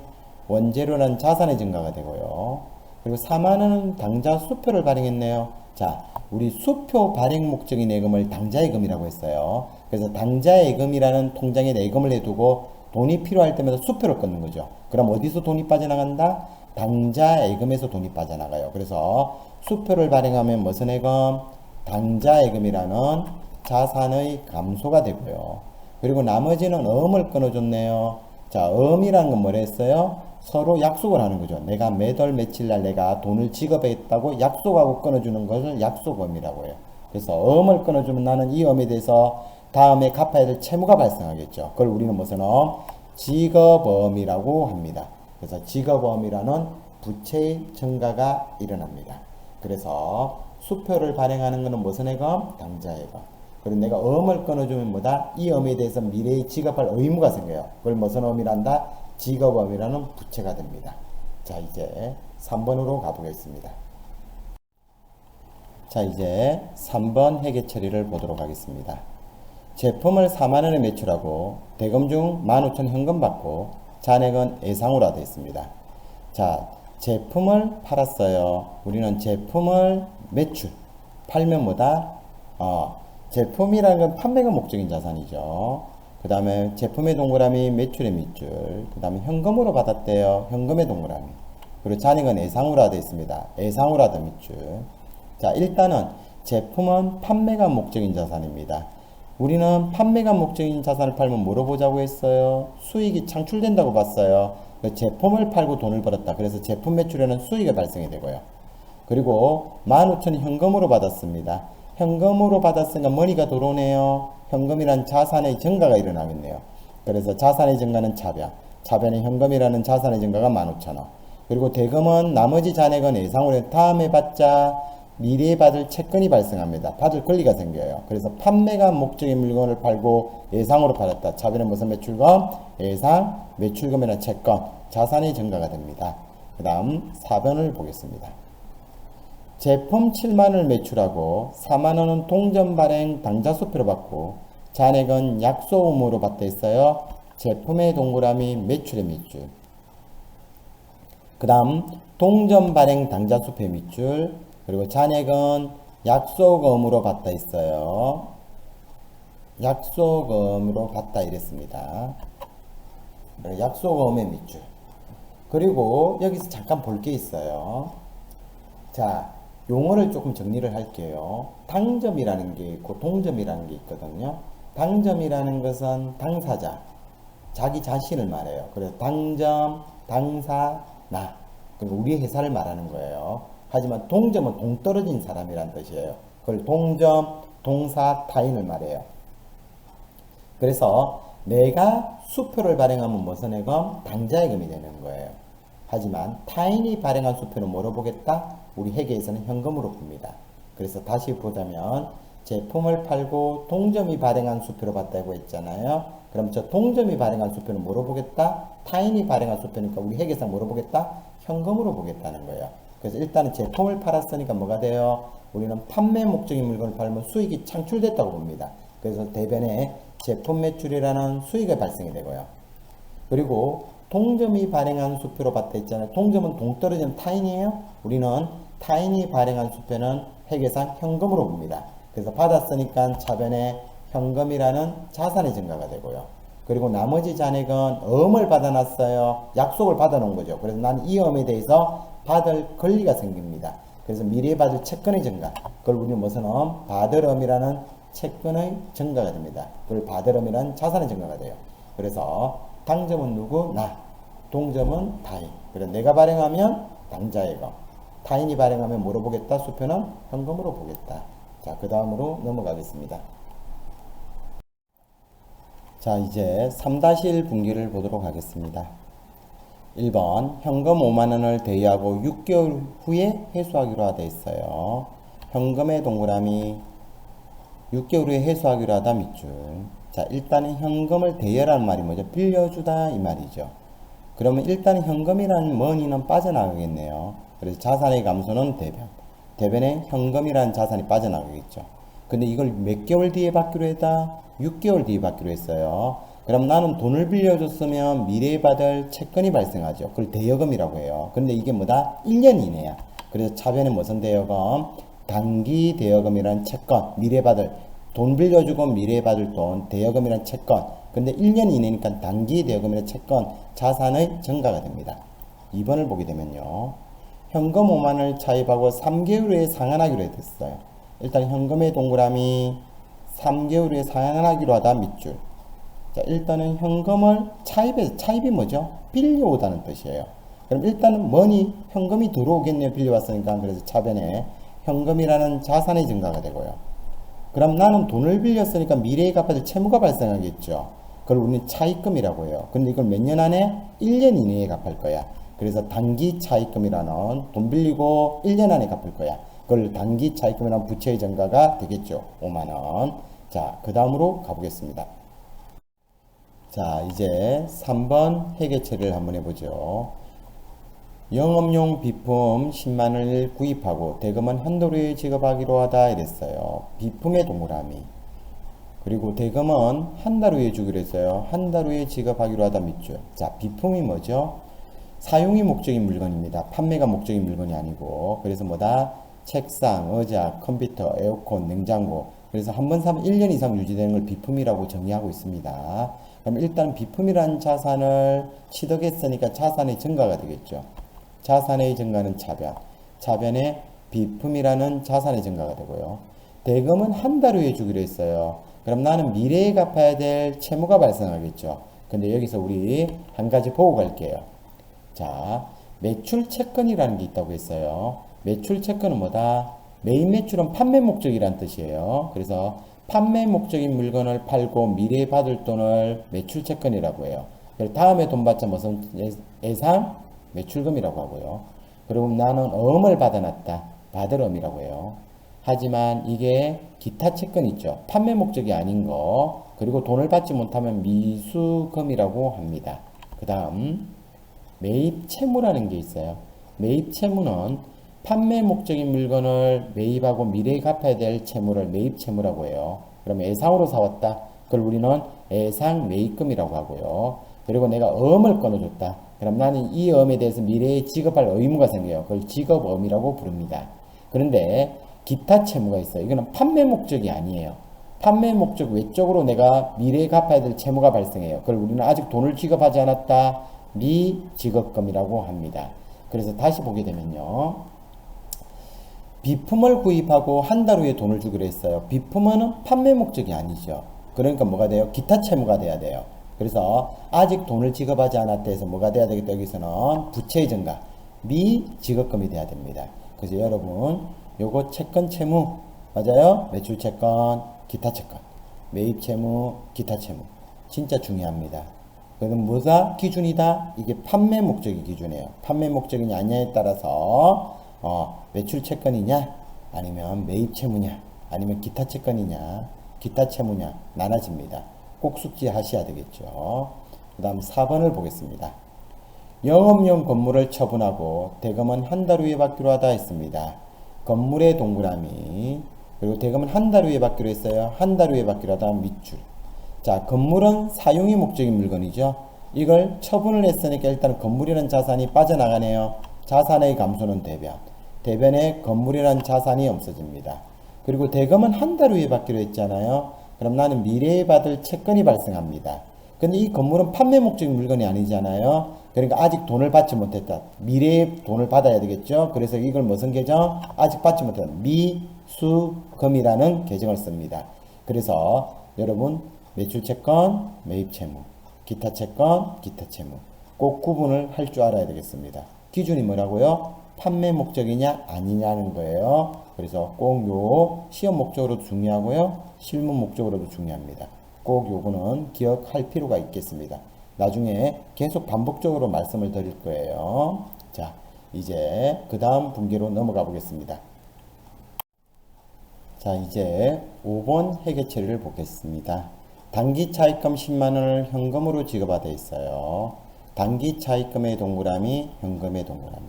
원재료라는 자산의 증가가 되고요. 그리고 4만원은 당좌 수표를 발행했네요. 자, 우리 수표 발행 목적인 예금을 당좌예금이라고 했어요. 그래서 당좌예금이라는 통장에 예금을 해두고 돈이 필요할 때마다 수표를 끊는 거죠. 그럼 어디서 돈이 빠져나간다? 당좌예금에서 돈이 빠져나가요. 그래서 수표를 발행하면 무슨 예금? 당좌예금이라는 자산의 감소가 되고요. 그리고 나머지는 어음을 끊어줬네요. 자, 어음이라는 건 뭐라 했어요? 서로 약속을 하는 거죠. 내가 매달 며칠 날 내가 돈을 지급했다고 약속하고 끊어주는 것을 약속어음이라고 해요. 그래서 어음을 끊어주면 나는 이 어음에 대해서 다음에 갚아야 될 채무가 발생하겠죠. 그걸 우리는 무슨 어음? 지급어음이라고 합니다. 그래서 지급어음이라는 부채의 증가가 일어납니다. 그래서 수표를 발행하는 것은 무슨 예금? 당좌예금. 그리고 내가 어음을 끊어주면 뭐다? 이 어음에 대해서 미래에 지급할 의무가 생겨요. 그걸 무슨 어음이란다? 지급어음이라는 부채가 됩니다. 자, 이제 3번으로 가보겠습니다. 자, 이제 3번 회계 처리를 보도록 하겠습니다. 제품을 4만원에 매출하고 대금 중 15,000 현금 받고 잔액은 예상으로 하되어 있습니다. 자, 제품을 팔았어요. 우리는 제품을 매출, 팔면 뭐다? 제품이라는 건 판매가 목적인 자산이죠. 그 다음에 제품의 동그라미, 매출의 밑줄, 그 다음에 현금으로 받았대요. 현금의 동그라미. 그리고 잔액은 예상으로 하되어 있습니다. 예상으로 하던 밑줄. 자, 일단은 제품은 판매가 목적인 자산입니다. 우리는 판매가 목적인 자산을 팔면 뭐로 보자고 했어요? 수익이 창출된다고 봤어요. 제품을 팔고 돈을 벌었다. 그래서 제품 매출에는 수익이 발생이 되고요. 그리고 15,000원 현금으로 받았습니다. 현금으로 받았으니까 머니가 들어오네요. 현금이란 자산의 증가가 일어나겠네요. 그래서 자산의 증가는 차변, 차변의 현금이라는 자산의 증가가 15,000원. 그리고 대금은 나머지 잔액은 예상으로 다음에 받자 미래에 받을 채권이 발생합니다. 받을 권리가 생겨요. 그래서 판매가 목적인 물건을 팔고 예상으로 팔았다. 차변은 무슨 매출금? 예상, 매출금이나 채권, 자산의 증가가 됩니다. 그 다음 4변을 보겠습니다. 제품 7만원을 매출하고 4만원은 동전 발행 당좌 수표로 받고 잔액은 약소음으로 받다 있어요. 제품의 동그라미 매출의 밑줄. 그 다음 동전 발행 당좌 수표 밑줄. 그리고 잔액은 약소금으로 받다 있어요. 약소금으로 받다 이랬습니다. 약소금의 밑줄. 그리고 여기서 잠깐 볼 게 있어요. 자, 용어를 조금 정리를 할게요. 당점이라는 게 있고 동점이라는 게 있거든요. 당점이라는 것은 당사자, 자기 자신을 말해요. 그래서 당점, 당사, 나. 그리고 우리 회사를 말하는 거예요. 하지만 동점은 동떨어진 사람이란 뜻이에요. 그걸 동점, 동사, 타인을 말해요. 그래서 내가 수표를 발행하면 무슨 예금? 당자예금이 되는 거예요. 하지만 타인이 발행한 수표는 뭐로 보겠다? 우리 회계에서는 현금으로 봅니다. 그래서 다시 보자면 제품을 팔고 동점이 발행한 수표로 봤다고 했잖아요. 그럼 저 동점이 발행한 수표는 뭐로 보겠다? 타인이 발행한 수표니까 우리 회계상 뭐로 보겠다? 현금으로 보겠다는 거예요. 그래서 일단은 제품을 팔았으니까 뭐가 돼요? 우리는 판매 목적인 물건을 팔면 수익이 창출됐다고 봅니다. 그래서 대변에 제품 매출이라는 수익이 발생이 되고요. 그리고 동점이 발행한 수표로 봤다 했잖아요. 동점은 동떨어진 타인이에요. 우리는 타인이 발행한 수표는 회계상 현금으로 봅니다. 그래서 받았으니까 차변에 현금이라는 자산의 증가가 되고요. 그리고 나머지 잔액은 어음을 받아놨어요. 약속을 받아놓은 거죠. 그래서 난 이 어음에 대해서 받을 권리가 생깁니다. 그래서 미래에 받을 채권의 증가. 그걸 우리는 무슨 어음? 받을 어음이라는 채권의 증가가 됩니다. 그걸 받을 어음이라는 자산의 증가가 돼요. 그래서 당점은 누구? 나. 동점은 타인. 그래서 내가 발행하면 당자예금. 타인이 발행하면 뭐로 보겠다? 수표는 현금으로 보겠다. 자, 그 다음으로 넘어가겠습니다. 자, 이제 3-1 분기를 보도록 하겠습니다. 1번 현금 5만원을 대여하고 6개월 후에 회수하기로 되어 있어요. 현금의 동그라미 6개월 후에 회수하기로 하다 밑줄. 자, 일단은 현금을 대여라는 말이 뭐죠? 빌려주다 이 말이죠. 그러면 일단은 현금이라는 머니는 빠져나가겠네요. 그래서 자산의 감소는 대변. 대변에 현금이라는 자산이 빠져나가겠죠. 근데 이걸 몇 개월 뒤에 받기로 했다? 6개월 뒤에 받기로 했어요. 그럼 나는 돈을 빌려줬으면 미래에 받을 채권이 발생하죠. 그걸 대여금이라고 해요. 근데 이게 뭐다? 1년 이내야. 그래서 차변에 무슨 대여금? 단기 대여금이란 채권, 미래에 받을 돈 빌려주고 미래에 받을 돈, 대여금이란 채권. 근데 1년 이내니까 단기 대여금이란 채권, 자산의 증가가 됩니다. 2번을 보게 되면요. 현금 5만원을 차입하고 3개월 후에 상환하기로 했어요. 일단 현금의 동그라미 3개월 후에 상환하기로 하다 밑줄. 자, 일단은 현금을 차입이 뭐죠? 빌려오다는 뜻이에요. 그럼 일단은 머니, 현금이 들어오겠네요. 빌려왔으니까. 그래서 차변에 현금이라는 자산의 증가가 되고요. 그럼 나는 돈을 빌렸으니까 미래에 갚아야 채무가 발생하겠죠. 그걸 우리는 차입금이라고 해요. 근데 이걸 몇 년 안에? 1년 이내에 갚을 거야. 그래서 단기 차입금이라는 돈 빌리고 1년 안에 갚을 거야. 그걸 단기 차입금이라는 부채의 증가가 되겠죠. 5만원. 자, 그 다음으로 가보겠습니다. 자, 이제 3번 회계처리를 한번 해보죠. 영업용 비품 10만원을 구입하고 대금은 한 달 후에 지급하기로 하다 이랬어요. 비품의 동그라미. 그리고 대금은 한 달 후에 주기로 했어요. 한 달 후에 지급하기로 하다 밑줄. 자, 비품이 뭐죠? 사용이 목적인 물건입니다. 판매가 목적인 물건이 아니고. 그래서 뭐다? 책상, 의자, 컴퓨터, 에어컨, 냉장고. 그래서 한 번 사면 1년 이상 유지되는 걸 비품이라고 정의하고 있습니다. 그럼 일단 비품이라는 자산을 취득했으니까 자산의 증가가 되겠죠. 자산의 증가는 차변. 차변에 비품이라는 자산의 증가가 되고요. 대금은 한 달 후에 주기로 했어요. 그럼 나는 미래에 갚아야 될 채무가 발생하겠죠. 근데 여기서 우리 한 가지 보고 갈게요. 자, 매출 채권이라는 게 있다고 했어요. 매출 채권은 뭐다? 매입 매출은 판매 목적이란 뜻이에요. 그래서 판매 목적인 물건을 팔고 미래에 받을 돈을 매출 채권이라고 해요. 다음에 돈 받자 무슨 예상 매출금이라고 하고요. 그리고 나는 어음을 받아놨다. 받을 어음이라고 해요. 하지만 이게 기타 채권 있죠. 판매 목적이 아닌 거. 그리고 돈을 받지 못하면 미수금이라고 합니다. 그 다음 매입 채무라는 게 있어요. 매입 채무는 판매 목적인 물건을 매입하고 미래에 갚아야 될 채무를 매입 채무라고 해요. 그럼 애상으로 사왔다. 그걸 우리는 애상 매입금이라고 하고요. 그리고 내가 어음을 끊어줬다. 그럼 나는 이 어음에 대해서 미래에 지급할 의무가 생겨요. 그걸 지급어음이라고 부릅니다. 그런데 기타 채무가 있어요. 이거는 판매 목적이 아니에요. 판매 목적 외적으로 내가 미래에 갚아야 될 채무가 발생해요. 그걸 우리는 아직 돈을 지급하지 않았다. 미지급금이라고 합니다. 그래서 다시 보게 되면요. 비품을 구입하고 한 달 후에 돈을 주기로 했어요. 비품은 판매 목적이 아니죠. 그러니까 뭐가 돼요? 기타 채무가 돼야 돼요. 그래서 아직 돈을 지급하지 않았다 해서 뭐가 돼야 되겠다. 여기서는 부채의 증가, 미지급금이 돼야 됩니다. 그래서 여러분 요거 채권 채무 맞아요? 매출 채권, 기타 채권, 매입 채무, 기타 채무 진짜 중요합니다. 그럼 뭐가 기준이다? 이게 판매 목적이 기준이에요. 판매 목적이냐 아니냐에 따라서 매출 채권이냐 아니면 매입 채무냐 아니면 기타 채권이냐 기타 채무냐 나눠집니다. 꼭 숙지하셔야 되겠죠. 그 다음 4번을 보겠습니다. 영업용 건물을 처분하고 대금은 한 달 후에 받기로 하다 했습니다. 건물의 동그라미 그리고 대금은 한 달 후에 받기로 했어요. 한 달 후에 받기로 하다 밑줄. 자, 건물은 사용이 목적인 물건이죠. 이걸 처분을 했으니까 일단 건물이라는 자산이 빠져나가네요. 자산의 감소는 대변. 대변에 건물이라는 자산이 없어집니다. 그리고 대금은 한 달 후에 받기로 했잖아요. 그럼 나는 미래에 받을 채권이 발생합니다. 근데 이 건물은 판매 목적인 물건이 아니잖아요. 그러니까 아직 돈을 받지 못했다. 미래에 돈을 받아야 되겠죠. 그래서 이걸 무슨 계정? 아직 받지 못했다. 미수금이라는 계정을 씁니다. 그래서 여러분 매출 채권, 매입 채무, 기타 채권, 기타 채무 꼭 구분을 할 줄 알아야 되겠습니다. 기준이 뭐라고요? 판매 목적이냐 아니냐는 거예요. 그래서 꼭 요 시험 목적으로도 중요하고요. 실무 목적으로도 중요합니다. 꼭 요거는 기억할 필요가 있겠습니다. 나중에 계속 반복적으로 말씀을 드릴 거예요. 자, 이제 그 다음 분기로 넘어가 보겠습니다. 자, 이제 5번 회계 처리를 보겠습니다. 단기 차입금 10만원을 현금으로 지급하되 있어요. 단기 차입금의 동그라미, 현금의 동그라미.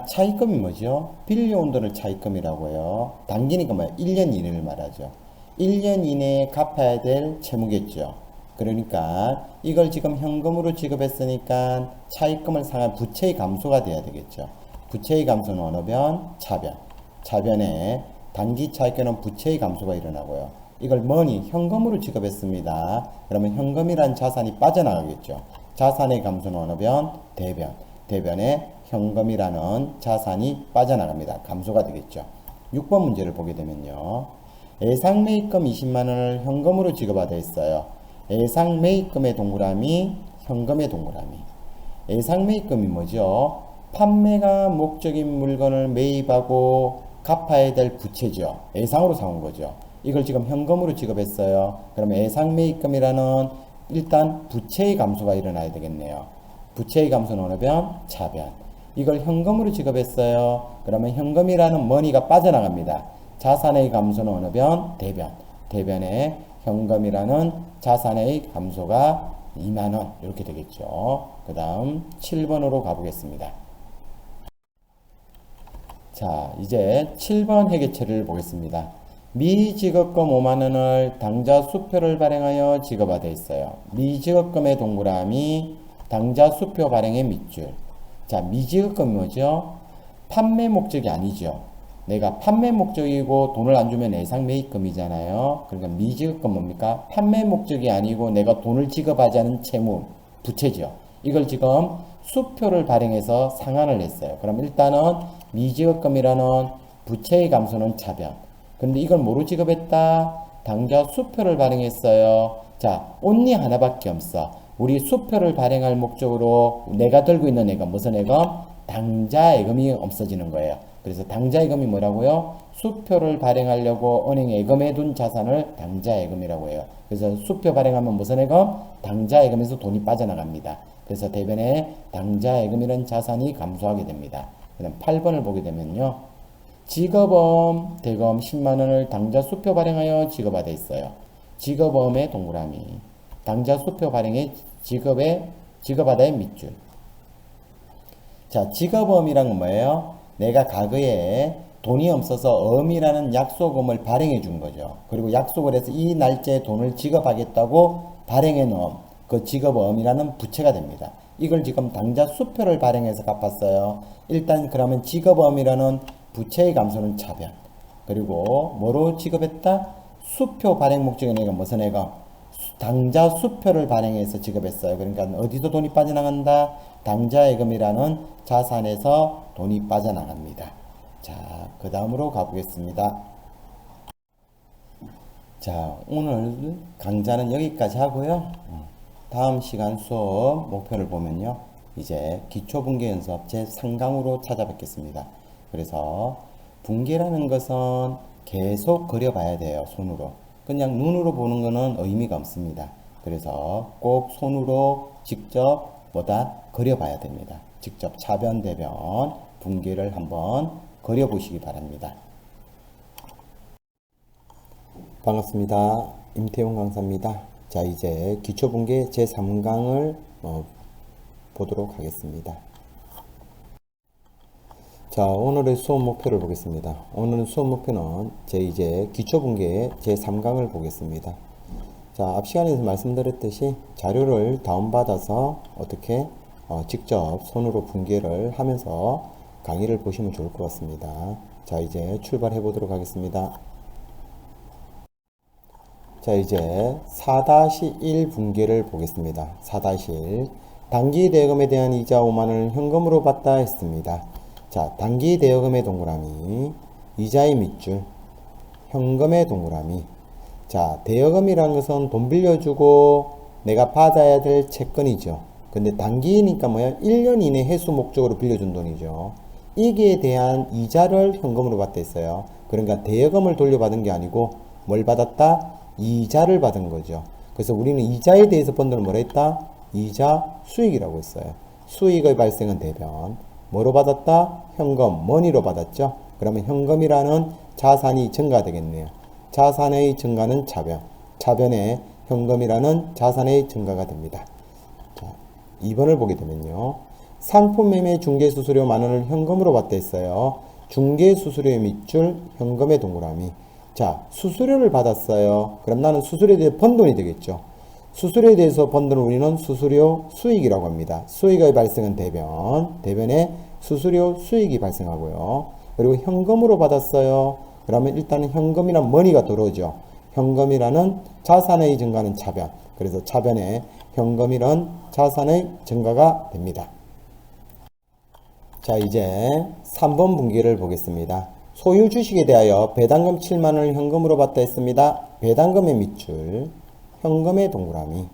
차입금이 뭐죠? 빌려온 돈을 차입금이라고 해요. 단기니까 뭐야? 1년 이내를 말하죠. 1년 이내에 갚아야 될 채무겠죠. 그러니까 이걸 지금 현금으로 지급했으니까 차입금을 상한 부채의 감소가 돼야 되겠죠. 부채의 감소는 어느 변? 차변. 차변에 단기 차입금은 부채의 감소가 일어나고요. 이걸 뭐니? 현금으로 지급했습니다. 그러면 현금이란 자산이 빠져나가겠죠. 자산의 감소는 어느 변? 대변. 대변에 현금이라는 자산이 빠져나갑니다. 감소가 되겠죠. 6번 문제를 보게 되면요. 예상 매입금 20만원을 현금으로 지급하되 있어요. 예상 매입금의 동그라미, 현금의 동그라미. 예상 매입금이 뭐죠? 판매가 목적인 물건을 매입하고 갚아야 될 부채죠. 예상으로 사온 거죠. 이걸 지금 현금으로 지급했어요. 그러면 예상 매입금이라는 일단 부채의 감소가 일어나야 되겠네요. 부채의 감소는 어느 변? 차변. 이걸 현금으로 지급했어요. 그러면 현금이라는 머니가 빠져나갑니다. 자산의 감소는 어느 변? 대변. 대변에 현금이라는 자산의 감소가 2만원 이렇게 되겠죠. 그 다음 7번으로 가보겠습니다. 자, 이제 7번 회계처리를 보겠습니다. 미지급금 5만원을 당좌 수표를 발행하여 지급하되 있어요. 미지급금의 동그라미, 당좌 수표 발행의 밑줄. 자, 미지급금이 뭐죠? 판매 목적이 아니죠. 내가 판매 목적이고 돈을 안 주면 예상 매입금이잖아요. 그러니까 미지급금 뭡니까? 판매 목적이 아니고 내가 돈을 지급하지 않은 채무, 부채죠. 이걸 지금 수표를 발행해서 상환을 했어요. 그럼 일단은 미지급금이라는 부채의 감소는 차변. 그런데 이걸 뭐로 지급했다? 당좌 수표를 발행했어요. 자, 온리 하나밖에 없어. 우리 수표를 발행할 목적으로 내가 들고 있는 예금, 무슨 예금? 당좌 예금이 없어지는 거예요. 그래서 당좌 예금이 뭐라고요? 수표를 발행하려고 은행에 예금해 둔 자산을 당좌 예금이라고 해요. 그래서 수표 발행하면 무슨 예금? 당좌 예금에서 돈이 빠져나갑니다. 그래서 대변에 당좌 예금이라는 자산이 감소하게 됩니다. 그다음 8번을 보게 되면요. 지급어음 대금 10만원을 당좌 수표 발행하여 지급하되 있어요. 지급어음의 동그라미. 당좌 수표 발행에 지급하다의 밑줄. 자, 지급어음이란 건 뭐예요? 내가 과거에 돈이 없어서 어음이라는 약속음을 발행해 준 거죠. 그리고 약속을 해서 이 날짜에 돈을 지급하겠다고 발행해 놓은 그 지급어음이라는 부채가 됩니다. 이걸 지금 당좌 수표를 발행해서 갚았어요. 일단 그러면 지급어음이라는 부채의 감소는 차변. 그리고 뭐로 지급했다? 수표 발행 목적의 내가 무슨 애가? 당좌 수표를 발행해서 지급했어요. 그러니까 어디서 돈이 빠져나간다? 당좌 예금이라는 자산에서 돈이 빠져나갑니다. 자, 그 다음으로 가보겠습니다. 자, 오늘 강좌는 여기까지 하고요. 다음 시간 수업 목표를 보면요. 이제 기초분계 연습 제3강으로 찾아뵙겠습니다. 그래서 분계라는 것은 계속 그려봐야 돼요. 손으로. 그냥 눈으로 보는 것은 의미가 없습니다. 그래서 꼭 손으로 직접 그려봐야 됩니다. 직접 차변, 대변, 분계를 한번 그려보시기 바랍니다. 반갑습니다. 임태용 강사입니다. 자, 이제 기초분계 제3강을 보도록 하겠습니다. 자, 오늘의 수업 목표를 보겠습니다. 오늘의 수업 목표는 이제 기초분계 제3강을 보겠습니다. 자, 앞 시간에서 말씀드렸듯이 자료를 다운받아서 어떻게 직접 손으로 분계를 하면서 강의를 보시면 좋을 것 같습니다. 자, 이제 출발해 보도록 하겠습니다. 자, 이제 4-1 분계를 보겠습니다. 4-1 단기 대여금에 대한 이자 5만원을 현금으로 받다 했습니다. 자, 단기 대여금의 동그라미, 이자의 밑줄, 현금의 동그라미. 자, 대여금이라는 것은 돈 빌려주고 내가 받아야 될 채권이죠. 근데 단기니까 뭐야? 1년 이내 회수 목적으로 빌려준 돈이죠. 이기에 대한 이자를 현금으로 받다 했어요. 그러니까 대여금을 돌려받은 게 아니고 뭘 받았다? 이자를 받은 거죠. 그래서 우리는 이자에 대해서 번 돈을 뭐라 했다? 이자 수익이라고 했어요. 수익의 발생은 대변. 뭐로 받았다? 현금, 머니로 받았죠. 그러면 현금이라는 자산이 증가되겠네요. 자산의 증가는 차변. 차변에 현금이라는 자산의 증가가 됩니다. 자, 2번을 보게 되면요. 상품 매매 중개수수료 만원을 현금으로 받다 했어요. 중개수수료의 밑줄, 현금의 동그라미. 자, 수수료를 받았어요. 그럼 나는 수수료에 대해 번 돈이 되겠죠. 수수료에 대해서 번 돈을 우리는 수수료 수익이라고 합니다. 수익의 발생은 대변. 대변에 수수료 수익이 발생하고요. 그리고 현금으로 받았어요. 그러면 일단은 현금이란 머니가 들어오죠. 현금이라는 자산의 증가는 차변. 그래서 차변에 현금이란 자산의 증가가 됩니다. 자, 이제 3번 분기를 보겠습니다. 소유 주식에 대하여 배당금 7만원을 현금으로 받다 했습니다. 배당금의 밑줄, 현금의 동그라미.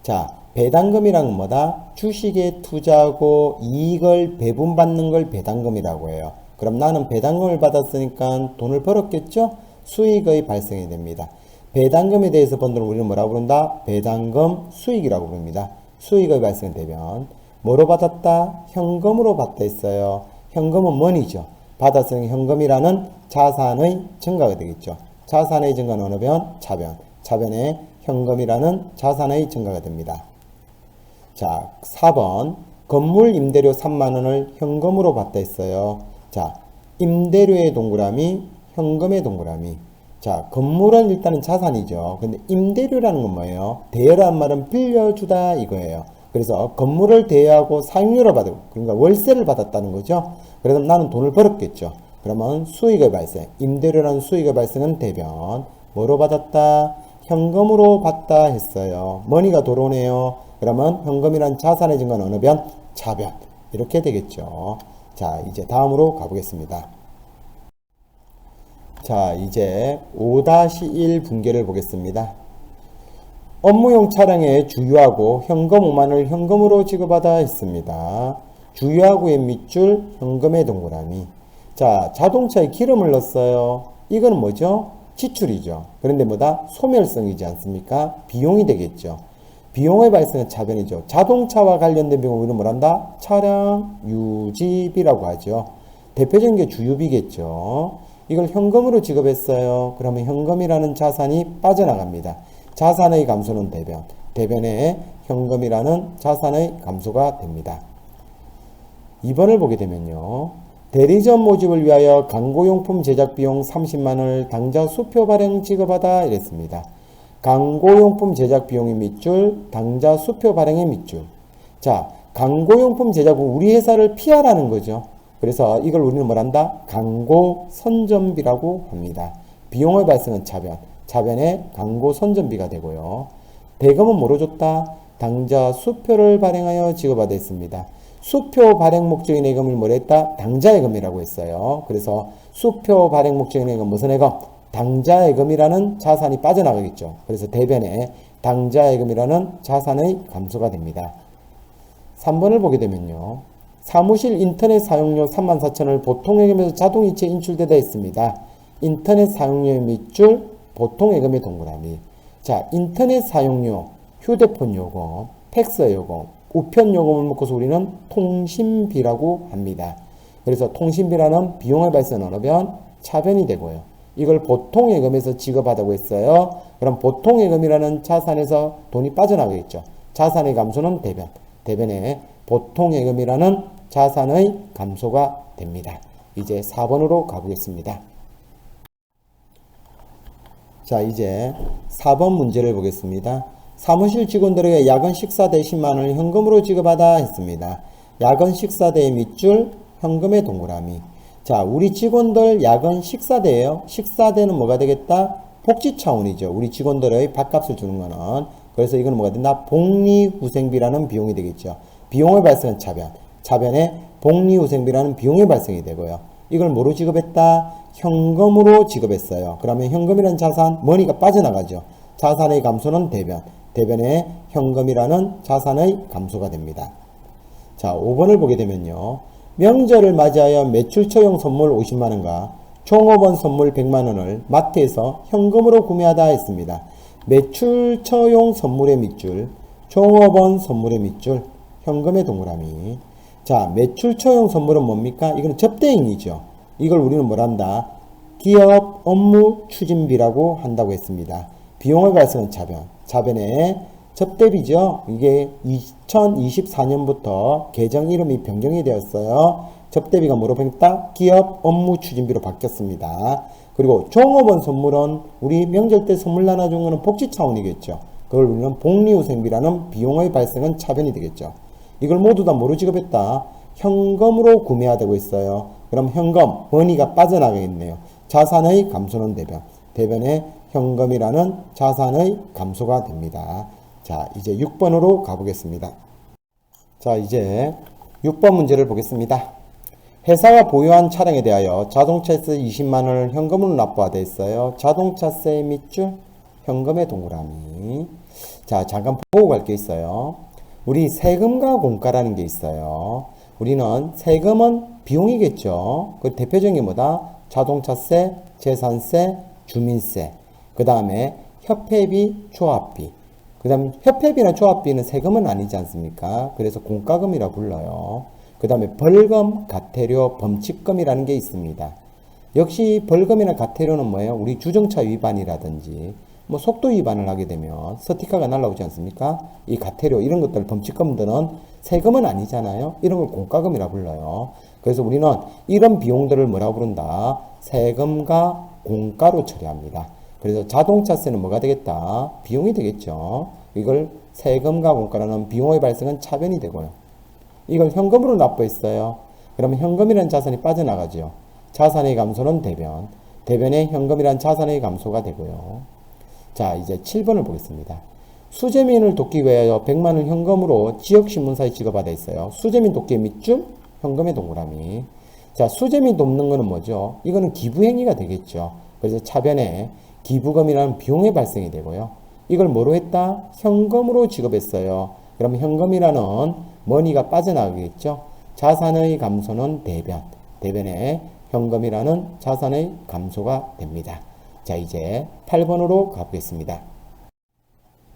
자, 배당금이란 건 뭐다? 주식에 투자하고 이익을 배분받는 걸 배당금이라고 해요. 그럼 나는 배당금을 받았으니까 돈을 벌었겠죠? 수익의 발생이 됩니다. 배당금에 대해서 번 돈을 우리는 뭐라고 부른다? 배당금 수익이라고 부릅니다. 수익의 발생은 대변. 뭐로 받았다? 현금으로 받다 했어요. 현금은 머니죠. 받았으니 현금이라는 자산의 증가가 되겠죠. 자산의 증가는 어느 변? 차변. 차변에 현금이라는 자산의 증가가 됩니다. 자, 4번 건물 임대료 3만원을 현금으로 받다 했어요. 자, 임대료의 동그라미, 현금의 동그라미. 자, 건물은 일단은 자산이죠. 근데 임대료라는 건 뭐예요? 대여라는 말은 빌려주다 이거예요. 그래서 건물을 대여하고 사용료를 받고, 그러니까 월세를 받았다는 거죠. 그래서 나는 돈을 벌었겠죠. 그러면 수익의 발생, 임대료라는 수익의 발생은 대변. 뭐로 받았다? 현금으로 받다 했어요. 머니가 들어오네요. 그러면 현금이란 자산의 증가는 어느 변? 차변. 이렇게 되겠죠. 자, 이제 다음으로 가보겠습니다. 자, 이제 5-1 분계를 보겠습니다. 업무용 차량에 주유하고 현금 5만을 현금으로 지급하다 했습니다. 주유하고의 밑줄, 현금의 동그라미. 자, 자동차에 기름을 넣었어요. 이거는 뭐죠? 지출이죠. 그런데 뭐다? 소멸성이지 않습니까? 비용이 되겠죠. 비용의 발생은 차변이죠. 자동차와 관련된 비용을 우리는 뭐란다? 차량 유지비라고 하죠. 대표적인 게 주유비겠죠. 이걸 현금으로 지급했어요. 그러면 현금이라는 자산이 빠져나갑니다. 자산의 감소는 대변, 대변에 현금이라는 자산의 감소가 됩니다. 2번을 보게 되면요. 대리점 모집을 위하여 광고용품 제작 비용 30만원을 당좌 수표 발행 지급하다 이랬습니다. 광고용품 제작 비용의 밑줄, 당좌 수표 발행의 밑줄. 자, 광고용품 제작은 우리 회사를 PR하는 거죠. 그래서 이걸 우리는 뭐란다? 광고 선전비라고 합니다. 비용의 발생은 차변, 차변에 광고 선전비가 되고요. 대금은 뭐로 줬다? 당좌 수표를 발행하여 지급하다 했습니다. 수표 발행 목적인 예금을 뭐라 했다? 당좌예금이라고 했어요. 그래서 수표 발행 목적인 예금 무슨 예금? 당좌예금이라는 자산이 빠져나가겠죠. 그래서 대변에 당좌예금이라는 자산의 감소가 됩니다. 3번을 보게 되면요. 사무실 인터넷 사용료 34,000원을 보통예금에서 자동이체 인출되다 했습니다. 인터넷 사용료의 밑줄, 보통예금의 동그라미. 자, 인터넷 사용료, 휴대폰 요금, 팩스 요금, 우편 요금을 묶어서 우리는 통신비라고 합니다. 그래서 통신비라는 비용의 발생은 어느 변? 차변이 되고요. 이걸 보통예금에서 지급하다고 했어요. 그럼 보통예금이라는 자산에서 돈이 빠져나가겠죠. 자산의 감소는 대변, 대변에 보통예금이라는 자산의 감소가 됩니다. 이제 4번으로 가보겠습니다. 자, 이제 4번 문제를 보겠습니다. 사무실 직원들에게 야근 식사대 10만원을 현금으로 지급하다 했습니다. 야근 식사대의 밑줄, 현금의 동그라미. 자, 우리 직원들 야근 식사대예요. 식사대는 뭐가 되겠다? 복지 차원이죠. 우리 직원들의 밥값을 주는 거는. 그래서 이건 뭐가 된다? 복리후생비라는 비용이 되겠죠. 비용의 발생은 차변, 차변에 복리후생비라는 비용의 발생이 되고요. 이걸 뭐로 지급했다? 현금으로 지급했어요. 그러면 현금이라는 자산, 머니가 빠져나가죠. 자산의 감소는 대변, 대변에 현금이라는 자산의 감소가 됩니다. 자, 5번을 보게 되면요. 명절을 맞이하여 매출처용 선물 50만원과 종업원 선물 100만원을 마트에서 현금으로 구매하다 했습니다. 매출처용 선물의 밑줄, 종업원 선물의 밑줄, 현금의 동그라미. 자, 매출처용 선물은 뭡니까? 이거는 접대행위죠. 이걸 우리는 뭐란다? 기업 업무 추진비라고 한다고 했습니다. 비용의 발생은 차변, 차변에 접대비죠. 이게 2024년부터 계정 이름이 변경이 되었어요. 접대비가 뭐로 바뀌었다? 기업 업무 추진비로 바뀌었습니다. 그리고 종업원 선물은 우리 명절 때 선물 나눠준 거는 복지 차원이겠죠. 그걸 우리는 복리후생비라는 비용의 발생은 차변이 되겠죠. 이걸 모두 다 뭐로 지급했다? 현금으로 구매하다고 했어요. 그럼 현금, 머니가 빠져나가겠네요. 자산의 감소는 대변, 대변에 현금이라는 자산의 감소가 됩니다. 자, 이제 6번으로 가보겠습니다. 자, 이제 6번 문제를 보겠습니다. 회사가 보유한 차량에 대하여 자동차세 20만원을 현금으로 납부하다 했어요. 자동차세 밑줄, 현금의 동그라미. 자, 잠깐 보고 갈 게 있어요. 우리 세금과 공가라는 게 있어요. 우리는 세금은 비용이겠죠. 그 대표적인 게 뭐다? 자동차세, 재산세, 주민세. 그 다음에 협회비, 조합비. 그 다음 협회비나 조합비는 세금은 아니지 않습니까? 그래서 공과금이라 불러요. 그 다음에 벌금, 과태료, 범칙금이라는 게 있습니다. 역시 벌금이나 과태료는 뭐예요? 우리 주정차 위반이라든지 뭐 속도 위반을 하게 되면 스티커가 날라오지 않습니까? 이 과태료 이런 것들 범칙금들은 세금은 아니잖아요. 이런 걸 공과금이라 불러요. 그래서 우리는 이런 비용들을 뭐라고 부른다? 세금과 공가로 처리합니다. 그래서 자동차세는 뭐가 되겠다? 비용이 되겠죠. 이걸 세금과 공가라는 비용의 발생은 차변이 되고요. 이걸 현금으로 납부했어요. 그러면 현금이라는 자산이 빠져나가죠. 자산의 감소는 대변, 대변에 현금이라는 자산의 감소가 되고요. 자, 이제 7번을 보겠습니다. 수재민을 돕기 위하여 100만원 현금으로 지역신문사에 지급받아 있어요. 수재민 돕기의 밑줄, 현금의 동그라미. 자, 수재민 돕는 거는 뭐죠? 이거는 기부행위가 되겠죠. 그래서 차변에 기부금이라는 비용의 발생이 되고요. 이걸 뭐로 했다? 현금으로 지급했어요. 그럼 현금이라는 머니가 빠져나가겠죠. 자산의 감소는 대변, 대변에 현금이라는 자산의 감소가 됩니다. 자, 이제 8번으로 가보겠습니다.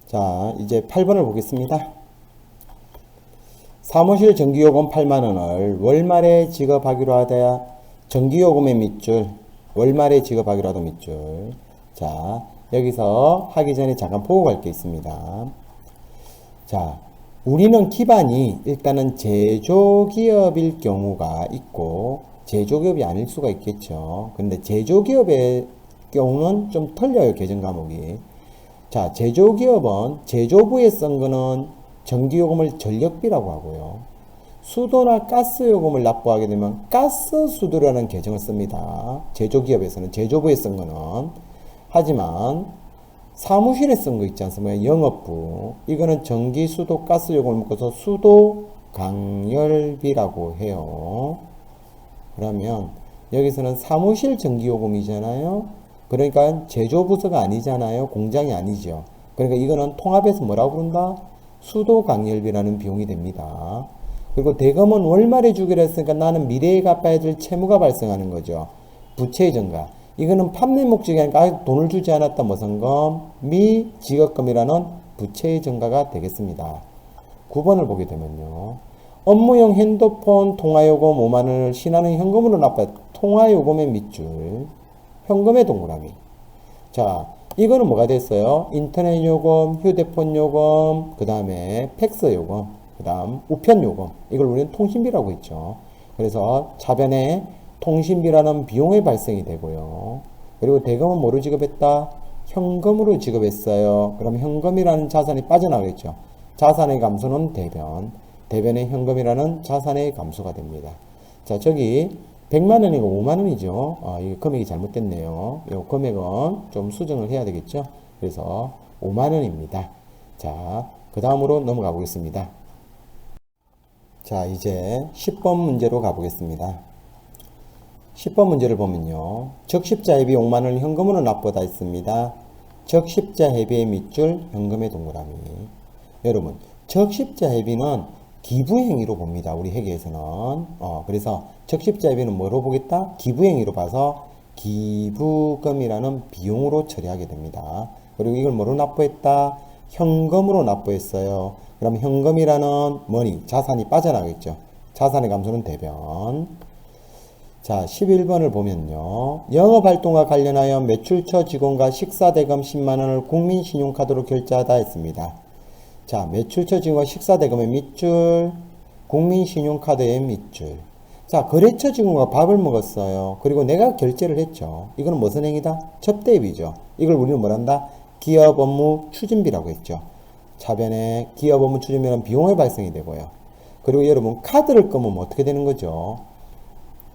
자, 이제 8번을 보겠습니다. 사무실 전기요금 8만원을 월말에 지급하기로 하되 전기요금의 밑줄, 월말에 지급하기로 하던 밑줄. 자, 여기서 하기 전에 잠깐 보고 갈 게 있습니다. 자, 우리는 기반이 일단은 제조기업일 경우가 있고 제조기업이 아닐 수가 있겠죠. 근데 제조기업의 경우는 좀 틀려요, 개정 과목이. 자, 제조기업은 제조부에 쓴 거는 전기요금을 전력비라고 하고요. 수도나 가스요금을 납부하게 되면 가스수도라는 계정을 씁니다. 제조기업에서는 제조부에 쓴 거는. 하지만 사무실에 쓴 거 있지 않습니까? 영업부. 이거는 전기, 수도, 가스요금을 묶어서 수도 강열비라고 해요. 그러면 여기서는 사무실 전기요금이잖아요. 그러니까 제조부서가 아니잖아요. 공장이 아니죠. 그러니까 이거는 통합해서 뭐라고 부른다? 수도 강열비라는 비용이 됩니다. 그리고 대금은 월말에 주기로 했으니까 나는 미래에 갚아야 될 채무가 발생하는 거죠. 부채의 증가. 이거는 판매 목적이 아니라 돈을 주지 않았다 무선금, 미지급금이라는 부채의 증가가 되겠습니다. 9번을 보게 되면요. 업무용 핸드폰 통화요금 5만원을 신한은 현금으로 납부해. 통화요금의 밑줄, 현금의 동그라미. 자, 이거는 뭐가 됐어요? 인터넷 요금, 휴대폰 요금, 그 다음에 팩스 요금, 그 다음 우편 요금. 이걸 우리는 통신비라고 했죠. 그래서 차변에 통신비라는 비용의 발생이 되고요. 그리고 대금은 뭐로 지급했다? 현금으로 지급했어요. 그럼 현금이라는 자산이 빠져나가겠죠. 자산의 감소는 대변, 대변의 현금이라는 자산의 감소가 됩니다. 자, 저기 100만원이고 5만원이죠. 이 금액이 잘못됐네요. 이 금액은 좀 수정을 해야 되겠죠. 그래서 5만원입니다. 자, 그 다음으로 넘어가 보겠습니다. 자, 이제 10번 문제로 가보겠습니다. 10번 문제를 보면요. 적십자 회비 5만원을 현금으로 납부하다 있습니다. 적십자 회비의 밑줄, 현금의 동그라미. 여러분, 적십자 회비는 기부행위로 봅니다. 우리 회계에서는. 그래서 적십자 회비는 뭐로 보겠다? 기부행위로 봐서 기부금이라는 비용으로 처리하게 됩니다. 그리고 이걸 뭐로 납부했다? 현금으로 납부했어요. 그럼 현금이라는 머니, 자산이 빠져나가겠죠. 자산의 감소는 대변. 자, 11번을 보면요. 영업활동과 관련하여 매출처 직원과 식사대금 10만원을 국민신용카드로 결제하다 했습니다. 자, 매출처 직원과 식사대금의 밑줄, 국민신용카드의 밑줄. 자, 거래처 직원과 밥을 먹었어요. 그리고 내가 결제를 했죠. 이거는 무슨 행위다? 접대비죠. 이걸 우리는 뭐란다? 기업 업무 추진비라고 했죠. 차변에 기업 업무 추진비는 비용의 발생이 되고요. 그리고 여러분, 카드를 끊으면 어떻게 되는 거죠?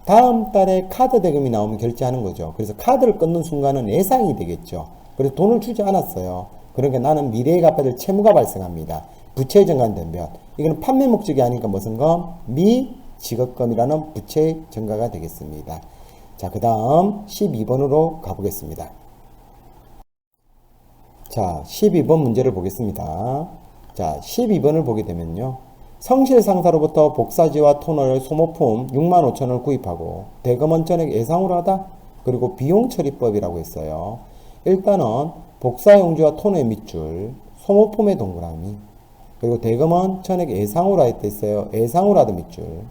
다음 달에 카드 대금이 나오면 결제하는 거죠. 그래서 카드를 끊는 순간은 예상이 되겠죠. 그래서 돈을 주지 않았어요. 그러니까 나는 미래에 갚아야 될 채무가 발생합니다. 부채 증가는 대변. 이거는 판매 목적이 아니니까 무슨 금? 미지급금이라는 부채 증가가 되겠습니다. 자, 그 다음 12번으로 가보겠습니다. 자, 12번 문제를 보겠습니다. 자, 12번을 보게 되면요. 성실 상사로부터 복사지와 토너를 소모품 6만 5천원을 구입하고 대금은 전액 예상으로 하다. 그리고 비용 처리법이라고 했어요. 일단은 복사용지와 토너의 밑줄, 소모품의 동그라미, 그리고 대금은 전액 예상으로 했어요. 예상으로 하던 밑줄.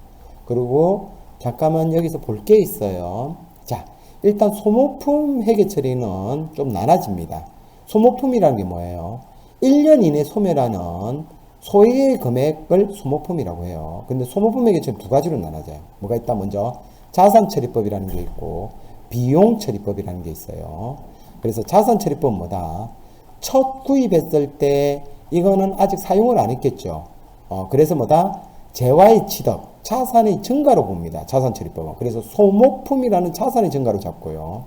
그리고 잠깐만 여기서 볼 게 있어요. 자, 일단 소모품 회계 처리는 좀 나눠집니다. 소모품이라는 게 뭐예요? 1년 이내 소멸하는 소액의 금액을 소모품이라고 해요. 근데 소모품 회계 처리 두 가지로 나눠져요. 뭐가 있다? 먼저 자산처리법이라는 게 있고 비용처리법이라는 게 있어요. 그래서 자산처리법은 뭐다? 첫 구입했을 때 이거는 아직 사용을 안 했겠죠. 그래서 뭐다? 재화의 취득, 자산의 증가로 봅니다. 자산처리법은. 그래서 소모품이라는 자산의 증가로 잡고요.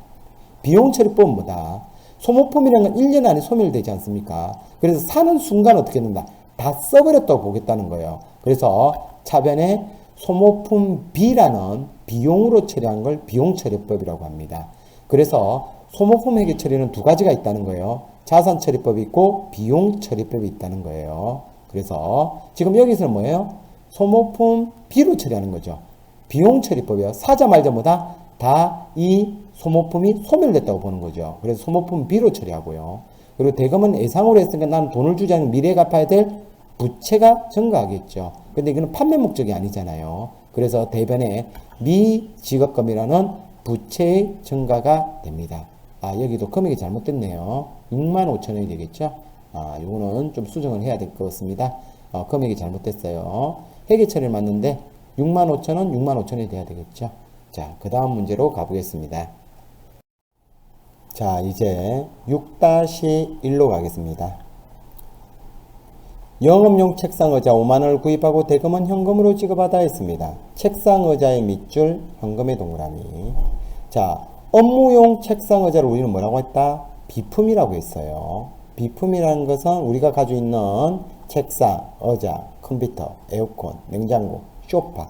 비용처리법은 뭐다? 소모품이라는 건 1년 안에 소멸되지 않습니까? 그래서 사는 순간 어떻게 된다? 다 써버렸다고 보겠다는 거예요. 그래서 차변에 소모품 B라는 비용으로 처리한 걸 비용처리법이라고 합니다. 그래서 소모품 회계 처리는 두 가지가 있다는 거예요. 자산 처리법이 있고 비용 처리법이 있다는 거예요. 그래서 지금 여기서는 뭐예요? 소모품 B로 처리하는 거죠. 비용 처리법이요. 사자 말자 뭐다? 다 이 소모품이 소멸됐다고 보는 거죠. 그래서 소모품 B로 처리하고요. 그리고 대금은 예상으로 했으니까 나는 돈을 주지 않으면 미래에 갚아야 될 부채가 증가하겠죠. 근데 이거는 판매 목적이 아니잖아요. 그래서 대변에 미지급금이라는 부채의 증가가 됩니다. 여기도 금액이 잘못됐네요. 65,000원이 되겠죠. 요거는 좀 수정을 해야 될 것 같습니다. 금액이 잘못됐어요. 회계 처리를 맞는데 65,000원, 65,000원이 돼야 되겠죠. 자, 그 다음 문제로 가보겠습니다. 자, 이제 6-1로 가겠습니다. 영업용 책상의자 5만원을 구입하고 대금은 현금으로 지급하다 했습니다. 책상의자의 밑줄, 현금의 동그라미. 자, 업무용 책상의자를 우리는 뭐라고 했다? 비품이라고 했어요. 비품이라는 것은 우리가 가지고 있는 책상, 의자, 컴퓨터, 에어컨, 냉장고, 소파,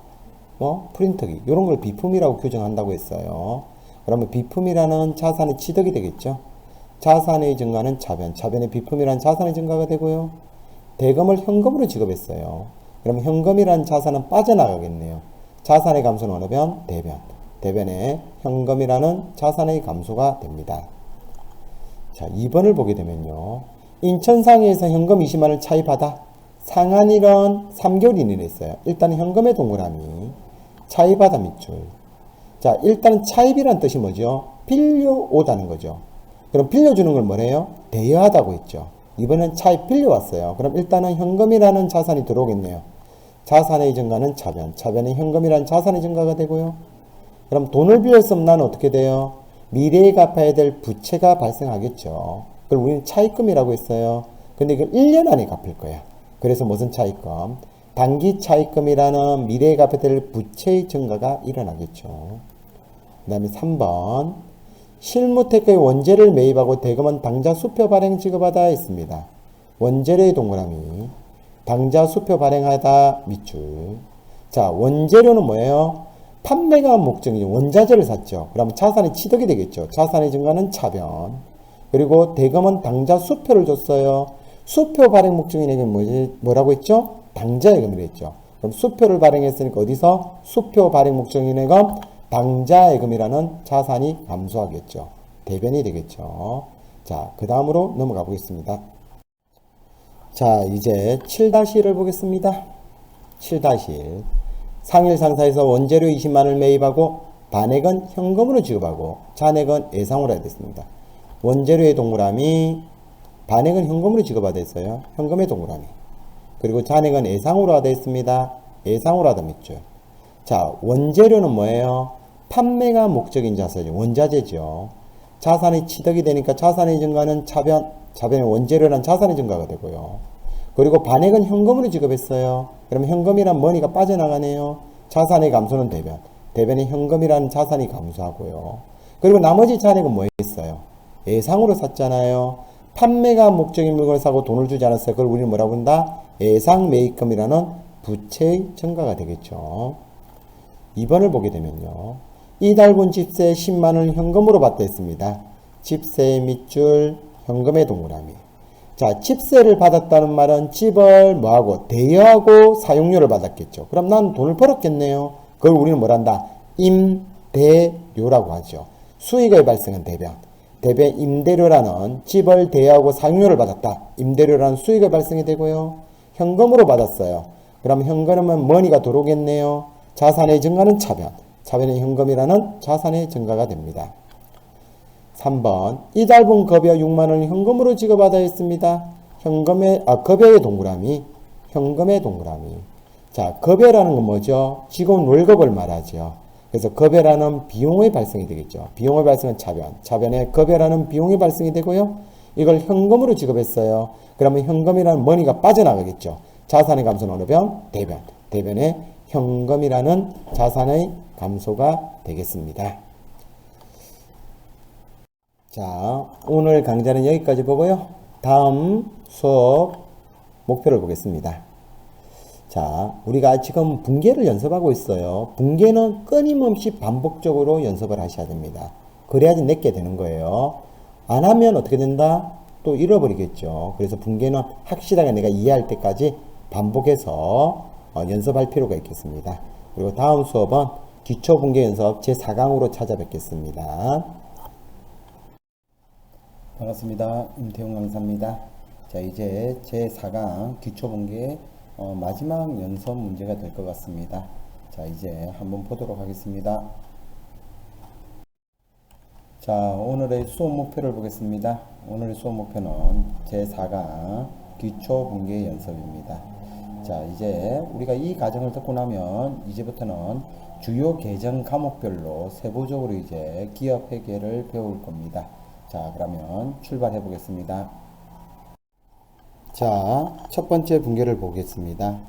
프린터기 이런 걸 비품이라고 규정한다고 했어요. 그러면 비품이라는 자산의 취득이 되겠죠. 자산의 증가는 차변, 차변의 비품이라는 자산의 증가가 되고요. 대금을 현금으로 지급했어요. 그러면 현금이라는 자산은 빠져나가겠네요. 자산의 감소는 어느 변? 대변. 대변에 현금이라는 자산의 감소가 됩니다. 자, 2번을 보게 되면요. 인천상해에서 현금 20만원을 차입하다. 상한일은 3개월 이내로 했어요. 일단은 현금의 동그라미. 차입하다 밑줄. 자, 일단 차입이란 뜻이 뭐죠? 빌려오다는 거죠. 그럼 빌려주는 걸 뭐래요? 대여하다고 했죠. 이번엔 차입 빌려왔어요. 그럼 일단은 현금이라는 자산이 들어오겠네요. 자산의 증가는 차변. 차변은 현금이라는 자산의 증가가 되고요. 그럼 돈을 빌렸으면 나는 어떻게 돼요? 미래에 갚아야 될 부채가 발생하겠죠. 그걸 우리는 차입금이라고 했어요. 근데 이걸 1년 안에 갚을 거야. 그래서 무슨 차입금? 단기 차입금이라는 미래에 갚아야 될 부채의 증가가 일어나겠죠. 그 다음에 3번. 실무테크의 원재료를 매입하고 대금은 당좌 수표 발행 지급하다 했습니다. 원재료의 동그라미. 당좌 수표 발행하다 밑줄. 자, 원재료는 뭐예요? 판매가 목적이죠. 원자재를 샀죠. 그러면 자산의 취득이 되겠죠. 자산의 증가는 차변. 그리고 대금은 당좌 수표를 줬어요. 수표 발행 목적인에게 뭐라고 했죠? 당좌예금이라 했죠. 그럼 수표를 발행했으니까 어디서? 수표 발행 목적인에게 당좌예금이라는 자산이 감소하겠죠. 대변이 되겠죠. 자, 그 다음으로 넘어가 보겠습니다. 자, 이제 7-1을 보겠습니다. 7-1. 상일 상사에서 원재료 20만원을 매입하고 반액은 현금으로 지급하고 잔액은 예상으로 해야 됐습니다. 원재료의 동그라미, 반액은 현금으로 지급하다 했어요. 현금의 동그라미. 그리고 잔액은 예상으로 하다 했습니다. 예상으로 하다 밑줄. 자, 원재료는 뭐예요? 판매가 목적인 자산이죠. 원자재죠. 자산이 취득이 되니까 자산의 증가는 차변, 차변의 원재료란 자산의 증가가 되고요. 그리고 반액은 현금으로 지급했어요. 그럼 현금이란 머니가 빠져나가네요. 자산의 감소는 대변. 대변의 현금이라는 자산이 감소하고요. 그리고 나머지 잔액은 뭐 했어요? 예상으로 샀잖아요. 판매가 목적인 물건을 사고 돈을 주지 않았어요. 그걸 우리는 뭐라고 한다? 예상 매입금이라는 부채의 증가가 되겠죠. 2번을 보게 되면요. 이달분 집세 10만원을 현금으로 받다 했습니다. 집세의 밑줄, 현금의 동그라미. 자, 집세를 받았다는 말은 집을 뭐하고? 대여하고 사용료를 받았겠죠. 그럼 난 돈을 벌었겠네요. 그걸 우리는 뭐란다? 임대료라고 하죠. 수익의 발생은 대변. 대변 임대료라는 집을 대여하고 사용료를 받았다. 임대료라는 수익의 발생이 되고요. 현금으로 받았어요. 그럼 현금은 머니가 들어오겠네요. 자산의 증가는 차변. 차변의 현금이라는 자산의 증가가 됩니다. 3번. 이달분 급여 6만원을 현금으로 지급하다 했습니다. 급여의 동그라미. 현금의 동그라미. 자, 급여라는 건 뭐죠? 직원 월급을 말하죠. 그래서 급여라는 비용의 발생이 되겠죠. 비용의 발생은 차변. 차변에 급여라는 비용의 발생이 되고요. 이걸 현금으로 지급했어요. 그러면 현금이라는 머니가 빠져나가겠죠. 자산의 감소는 어느 변? 대변. 대변에 현금이라는 자산의 감소가 되겠습니다. 자, 오늘 강좌는 여기까지 보고요. 다음 수업 목표를 보겠습니다. 자, 우리가 지금 분계를 연습하고 있어요. 분계는 끊임없이 반복적으로 연습을 하셔야 됩니다. 그래야지 내게 되는 거예요. 안 하면 어떻게 된다? 또 잃어버리겠죠. 그래서 붕괴는 확실하게 내가 이해할 때까지 반복해서 연습할 필요가 있겠습니다. 그리고 다음 수업은 기초 붕괴 연습 제4강으로 찾아뵙겠습니다. 반갑습니다. 임태용 강사입니다. 자, 이제 제4강 기초 붕괴 마지막 연습 문제가 될 것 같습니다. 자, 이제 한번 보도록 하겠습니다. 자, 오늘의 수업 목표를 보겠습니다. 오늘의 수업 목표는 제4강 기초 붕괴 연습입니다. 자, 이제 우리가 이 과정을 듣고 나면 이제부터는 주요 계정 과목별로 세부적으로 이제 기업 회계를 배울 겁니다. 자, 그러면 출발해 보겠습니다. 자, 첫 번째 붕괴를 보겠습니다.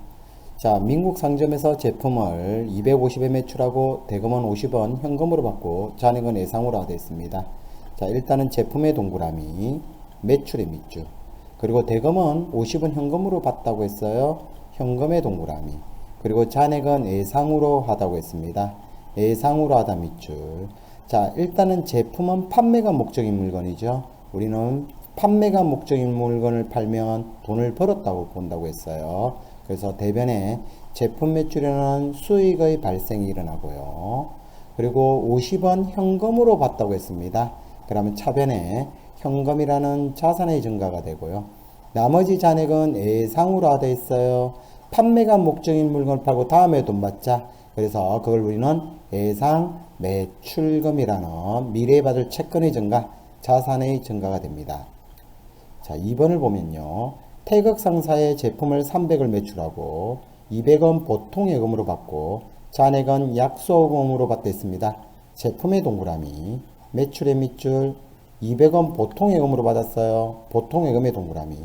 자, 민국 상점에서 제품을 250에 매출하고 대금은 50원 현금으로 받고 잔액은 예상으로 하되어 있습니다. 자, 일단은 제품의 동그라미, 매출의 밑줄, 그리고 대금은 50원 현금으로 받다고 했어요. 현금의 동그라미, 그리고 잔액은 예상으로 하다고 했습니다. 예상으로 하다 밑줄. 자, 일단은 제품은 판매가 목적인 물건이죠. 우리는 판매가 목적인 물건을 팔면 돈을 벌었다고 본다고 했어요. 그래서 대변에 제품 매출에는 수익의 발생이 일어나고요. 그리고 50원 현금으로 받다고 했습니다. 그러면 차변에 현금이라는 자산의 증가가 되고요. 나머지 잔액은 예상으로 하되어 있어요. 판매가 목적인 물건을 팔고 다음에 돈 받자. 그래서 그걸 우리는 예상 매출금이라는 미래에 받을 채권의 증가, 자산의 증가가 됩니다. 자, 2번을 보면요. 태극 상사의 제품을 300을 매출하고 200원 보통 예금으로 받고 잔액은 약소금으로 받았습니다. 제품의 동그라미, 매출의 밑줄, 200원 보통 예금으로 받았어요. 보통 예금의 동그라미,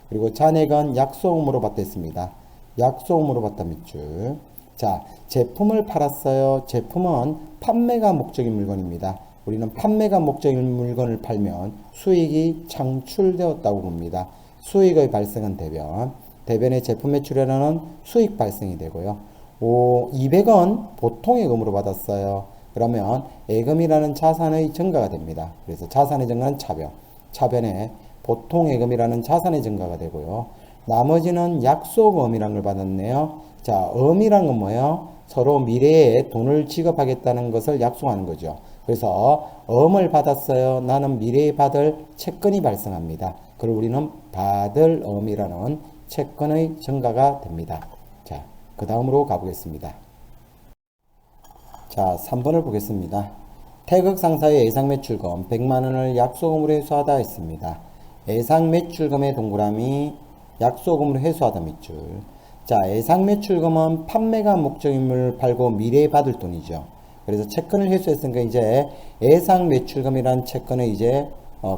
그리고 잔액은 약소금으로 받았습니다. 약소금으로 받다 밑줄. 자, 제품을 팔았어요. 제품은 판매가 목적인 물건입니다. 우리는 판매가 목적인 물건을 팔면 수익이 창출되었다고 봅니다. 수익의 발생은 대변, 대변의 제품 매출에는 수익 발생이 되고요. 200원 보통 예금으로 받았어요. 그러면 예금이라는 자산의 증가가 됩니다. 그래서 자산의 증가는 차변, 차변에 보통 예금이라는 자산의 증가가 되고요. 나머지는 약속음이라는 걸 받았네요. 자, 음이란 건 뭐예요? 서로 미래에 돈을 지급하겠다는 것을 약속하는 거죠. 그래서 음을 받았어요. 나는 미래에 받을 채권이 발생합니다. 그걸 우리는 받을 음이라는 채권의 증가가 됩니다. 자, 그 다음으로 가보겠습니다. 자, 3번을 보겠습니다. 태극 상사의 예상 매출금 100만원을 약소금으로 회수하다 했습니다. 예상 매출금의 동그라미, 약소금으로 회수하다 밑줄. 자, 예상 매출금은 판매가 목적인물을 팔고 미래에 받을 돈이죠. 그래서 채권을 회수했으니까 이제 예상 매출금이라는 채권을 이제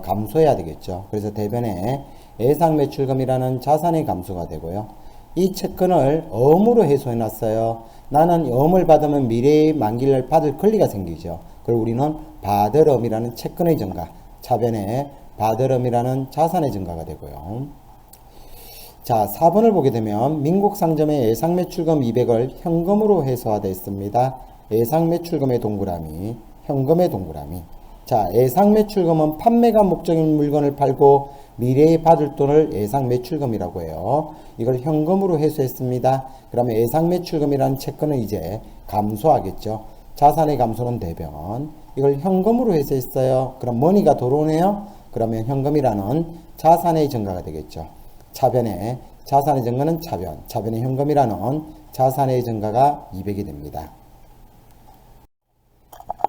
감소해야 되겠죠. 그래서 대변에 예상 매출금이라는 자산의 감소가 되고요. 이 채권을 엄으로 해소해 놨어요. 나는 엄을 받으면 미래의 만기를 받을 권리가 생기죠. 그리고 우리는 받을 엄이라는 채권의 증가, 차변에 받을 엄이라는 자산의 증가가 되고요. 자, 4번을 보게 되면 민국 상점의 예상 매출금 200을 현금으로 회수하되 있습니다. 예상 매출금의 동그라미, 현금의 동그라미. 자, 예상 매출금은 판매가 목적인 물건을 팔고 미래에 받을 돈을 예상 매출금이라고 해요. 이걸 현금으로 회수했습니다. 그러면 예상 매출금이라는 채권은 이제 감소하겠죠. 자산의 감소는 대변. 이걸 현금으로 회수했어요. 그럼 머니가 들어오네요. 그러면 현금이라는 자산의 증가가 되겠죠. 차변에 자산의 증가는 차변, 차변의 현금이라는 자산의 증가가 200이 됩니다.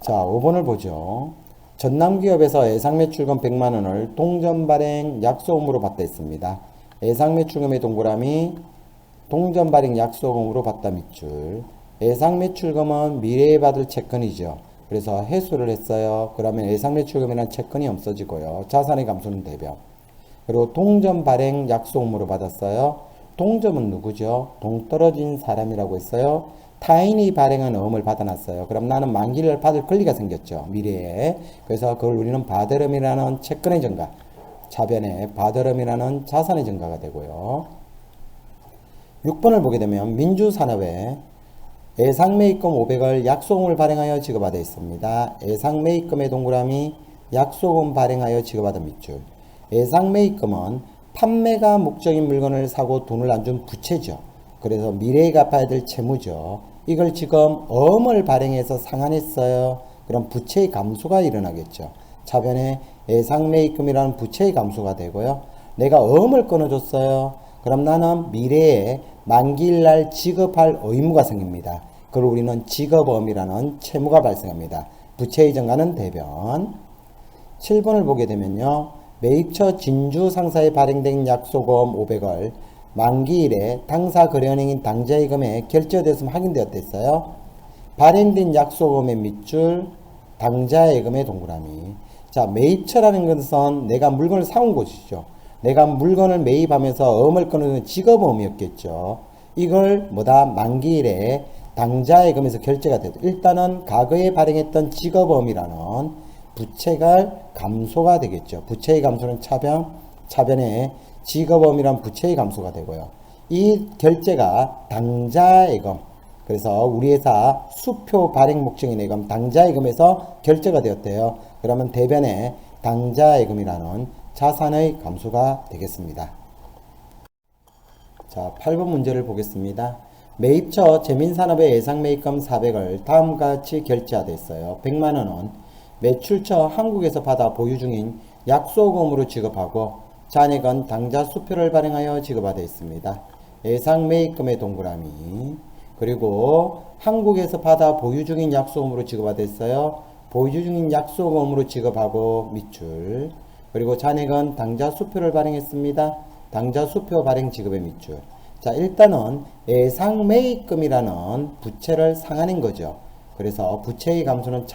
자, 5번을 보죠. 전남기업에서 예상매출금 100만원을 동전발행 약소금으로 받다 했습니다. 예상매출금의 동그라미, 동전발행 약소금으로 받다 밑줄. 예상매출금은 미래에 받을 채권이죠. 그래서 회수를 했어요. 그러면 예상매출금이라는 채권이 없어지고요. 자산의 감소는 대변. 그리고 동전 발행 약속음으로 받았어요. 동점은 누구죠? 동떨어진 사람이라고 했어요. 타인이 발행한 음을 받아놨어요. 그럼 나는 만기를 받을 권리가 생겼죠. 미래에. 그래서 그걸 우리는 받으름이라는 채권의 증가, 차변에 받으름이라는 자산의 증가가 되고요. 6번을 보게 되면 민주산업에 예상매입금 500을 약속금을 발행하여 지급하되 있습니다. 예상매입금의 동그라미 약속금 발행하여 지급하던 밑줄. 예상매입금은 판매가 목적인 물건을 사고 돈을 안 준 부채죠. 그래서 미래에 갚아야 될 채무죠. 이걸 지금 어음을 발행해서 상환했어요. 그럼 부채의 감소가 일어나겠죠. 차변에 예상매입금이라는 부채의 감소가 되고요. 내가 어음을 끊어줬어요. 그럼 나는 미래에 만기일날 지급할 의무가 생깁니다. 그걸 우리는 지급어음이라는 채무가 발생합니다. 부채의 증가는 대변. 7번을 보게 되면요. 매입처 진주 상사에 발행된 약속어음 500을 만기일에 당사 거래은행인 당좌예금에 결제되었으면 확인되었댔어요. 발행된 약속어음의 밑줄 당좌예금의 동그라미. 자, 매입처라는 것은 내가 물건을 사온 곳이죠. 내가 물건을 매입하면서 어음을 끊는 직업어음이었겠죠. 이걸 뭐다? 만기일에 당좌예금에서 결제가 됐죠. 일단은 과거에 발행했던 직업어음이라는 부채가 감소가 되겠죠. 부채의 감소는 차변에 직업어음이란 부채의 감소가 되고요. 이 결제가 당좌예금, 그래서 우리 회사 수표 발행 목적인 예금 당좌예금에서 결제가 되었대요. 그러면 대변에 당좌예금이라는 자산의 감소가 되겠습니다. 자, 8번 문제를 보겠습니다. 매입처 재민산업의 예상매입금 400을 다음과 같이 결제하되 있어요. 100만원은 매출처 한국에서 받아 보유 중인 약속금으로 지급하고 잔액은 당좌 수표를 발행하여 지급하되 있습니다. 예상매입금의 동그라미. 그리고 한국에서 받아 보유 중인 약속금으로 지급하되 있어요. 보유 중인 약속금으로 지급하고 밑줄. 그리고 잔액은 당좌 수표를 발행했습니다. 당좌 수표 발행 지급의 밑줄. 자, 일단은 예상매입금이라는 부채를 상환한 거죠. 그래서 부채의 감소는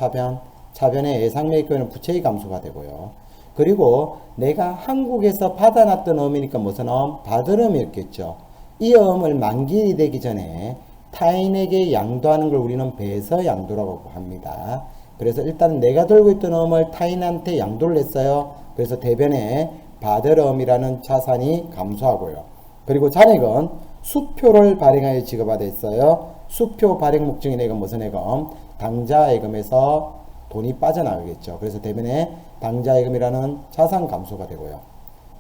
차변에 예상매입금에는 부채의 감소가 되고요. 그리고 내가 한국에서 받아놨던 어음이니까 무슨 어음? 받을 어음이었겠죠. 이 어음을 만기일이 되기 전에 타인에게 양도하는 걸 우리는 배서 양도라고 합니다. 그래서 일단 내가 들고 있던 어음을 타인한테 양도를 했어요. 그래서 대변에 받을 어음이라는 자산이 감소하고요. 그리고 잔액은 수표를 발행하여 지급하되 있어요. 수표 발행 목적인 예금 무슨 예금? 당좌예금에서 돈이 빠져나가겠죠. 그래서 대변에 당좌예금이라는 자산 감소가 되고요.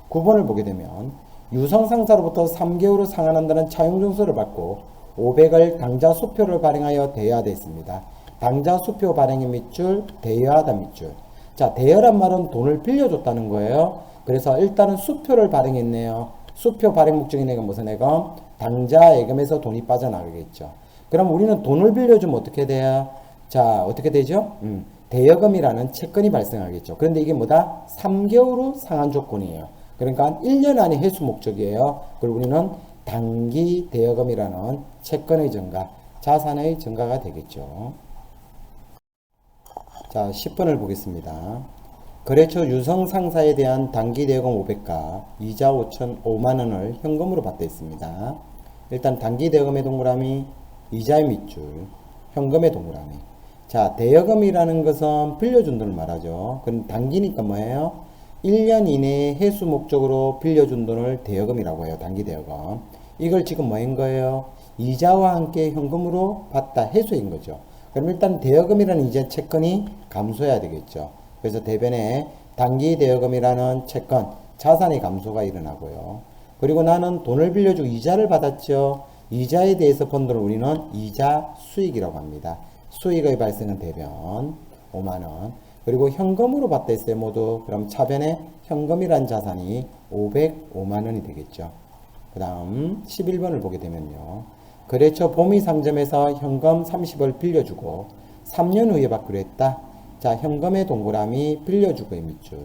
9번을 보게 되면 유성상사로부터 3개월 후 상환한다는 차용증서를 받고 500을 당좌 수표를 발행하여 대여하되 있습니다. 당좌 수표 발행의 밑줄, 대여하다 밑줄. 자, 대여란 말은 돈을 빌려줬다는 거예요. 그래서 일단은 수표를 발행했네요. 수표 발행 목적인 예금 무슨 예금? 당좌예금에서 돈이 빠져나가겠죠. 그럼 우리는 돈을 빌려주면 어떻게 돼요? 자, 어떻게 되죠? 대여금이라는 채권이 발생하겠죠. 그런데 이게 뭐다? 3개월 후 상환 조건이에요. 그러니까 1년 안에 회수 목적이에요. 그리고 우리는 단기 대여금이라는 채권의 증가, 자산의 증가가 되겠죠. 자, 10번을 보겠습니다. 거래처 유성 상사에 대한 단기 대여금 500과 이자 5만원을 현금으로 받되 있습니다. 일단 단기 대여금의 동그라미, 이자의 밑줄, 현금의 동그라미. 자, 대여금이라는 것은 빌려준 돈을 말하죠. 그럼 단기니까 뭐예요? 1년 이내에 회수 목적으로 빌려준 돈을 대여금이라고 해요. 단기 대여금. 이걸 지금 뭐인 거예요? 이자와 함께 현금으로 받다 회수인 거죠. 그럼 일단 대여금이라는 이자 채권이 감소해야 되겠죠. 그래서 대변에 단기 대여금이라는 채권, 자산의 감소가 일어나고요. 그리고 나는 돈을 빌려주고 이자를 받았죠. 이자에 대해서 번 돈을 우리는 이자 수익이라고 합니다. 수익의 발생은 대변 5만원. 그리고 현금으로 받다 했어요. 모두. 그럼 차변에 현금이란 자산이 505만원이 되겠죠. 그 다음 11번을 보게 되면요. 거래처 보미 상점에서 현금 30을 빌려주고 3년 후에 받기로 했다. 자, 현금의 동그라미, 빌려주고의 밑줄.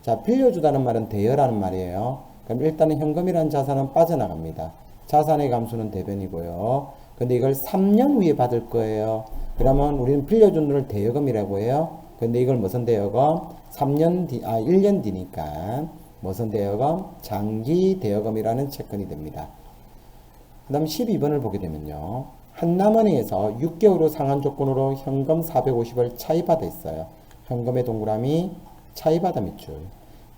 자, 빌려주다는 말은 대여라는 말이에요. 그럼 일단은 현금이라는 자산은 빠져나갑니다. 자산의 감소는 대변이고요. 근데 이걸 3년 후에 받을 거예요. 그러면 우리는 빌려준 돈을 대여금이라고 해요. 근데 이걸 무슨 대여금? 1년 뒤니까 무슨 대여금? 장기 대여금이라는 채권이 됩니다. 그 다음 12번을 보게 되면요. 한남은행에서 6개월 후 상환 조건으로 현금 450을 차입받아 있어요. 현금의 동그라미, 차입받아 밑줄.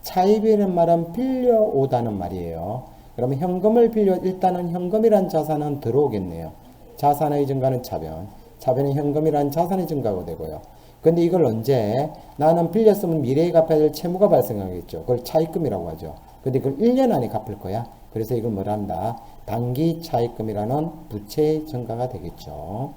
차입이라는 말은 빌려오다는 말이에요. 그러면 현금을 일단은 현금이란 자산은 들어오겠네요. 자산의 증가는 차변, 차변은 현금이라는 자산의 증가가 되고요. 근데 이걸 언제? 나는 빌렸으면 미래에 갚아야 될 채무가 발생하겠죠. 그걸 차입금이라고 하죠. 근데 그걸 1년 안에 갚을 거야. 그래서 이걸 뭐라 한다? 단기 차입금이라는 부채의 증가가 되겠죠.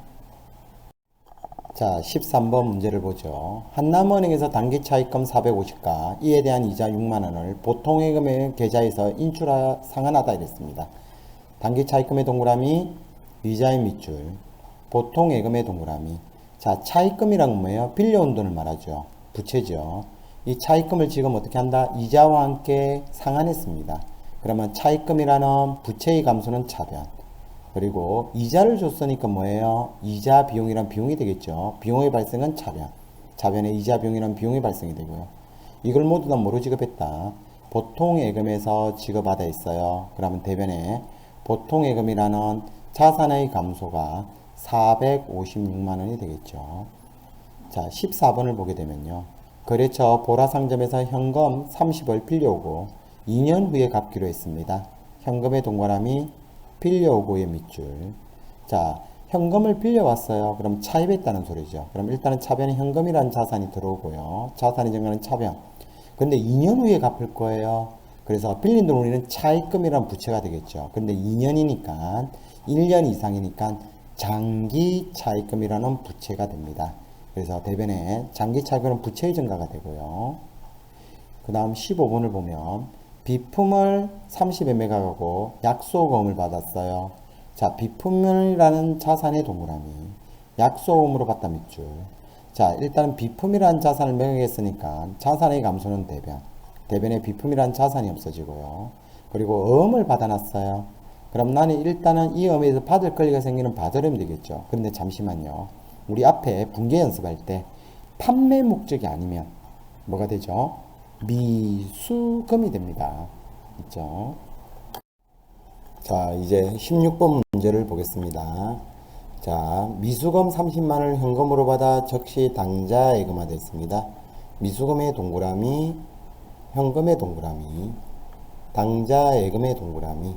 자, 13번 문제를 보죠. 한남은행에서 단기 차입금 450가, 이에 대한 이자 6만 원을 보통예금의 계좌에서 인출하여 상환하다 이랬습니다. 단기 차입금의 동그라미, 이자의 밑줄, 보통예금의 동그라미. 자, 차입금이란 건 뭐예요? 빌려온 돈을 말하죠. 부채죠. 이 차입금을 지금 어떻게 한다? 이자와 함께 상환했습니다. 그러면 차입금이라는 부채의 감소는 차변. 그리고 이자를 줬으니까 뭐예요? 이자 비용이란 비용이 되겠죠. 비용의 발생은 차변. 차변에 이자 비용이란 비용이 발생이 되고요. 이걸 모두 다 뭐로 지급했다? 보통예금에서 지급받아 있어요. 그러면 대변에 보통예금이라는 자산의 감소가 456만 원이 되겠죠. 자, 14번을 보게 되면요. 거래처 보라상점에서 현금 30을 빌려오고 2년 후에 갚기로 했습니다. 현금의 동그라미, 빌려오고의 밑줄. 자, 현금을 빌려왔어요. 그럼 차입했다는 소리죠. 그럼 일단은 차변에 현금이라는 자산이 들어오고요. 자산이 증가는 차변. 근데 2년 후에 갚을 거예요. 그래서 빌린 돈 우리는 차입금이라는 부채가 되겠죠. 근데 2년이니까 1년 이상이니까 장기 차입금이라는 부채가 됩니다. 그래서 대변에 장기 차입금은 부채의 증가가 되고요. 그 다음 15번을 보면 비품을 30에 매각하고 약소금을 받았어요. 자, 비품이라는 자산의 동그라미, 약소금으로 받다 밑줄. 자, 일단 비품이라는 자산을 매각했으니까 자산의 감소는 대변. 대변에 비품이라는 자산이 없어지고요. 그리고 어음을 받아놨어요. 그럼 나는 일단은 이 어음에서 받을 권리가 생기는 받으려면 되겠죠. 그런데 잠시만요. 우리 앞에 분계 연습할 때 판매 목적이 아니면 뭐가 되죠? 미수금이 됩니다. 있죠? 자, 이제 16번 문제를 보겠습니다. 자, 미수금 30만원을 현금으로 받아 즉시 당자 예금화됐습니다. 미수금의 동그라미, 현금의 동그라미, 당자 예금의 동그라미.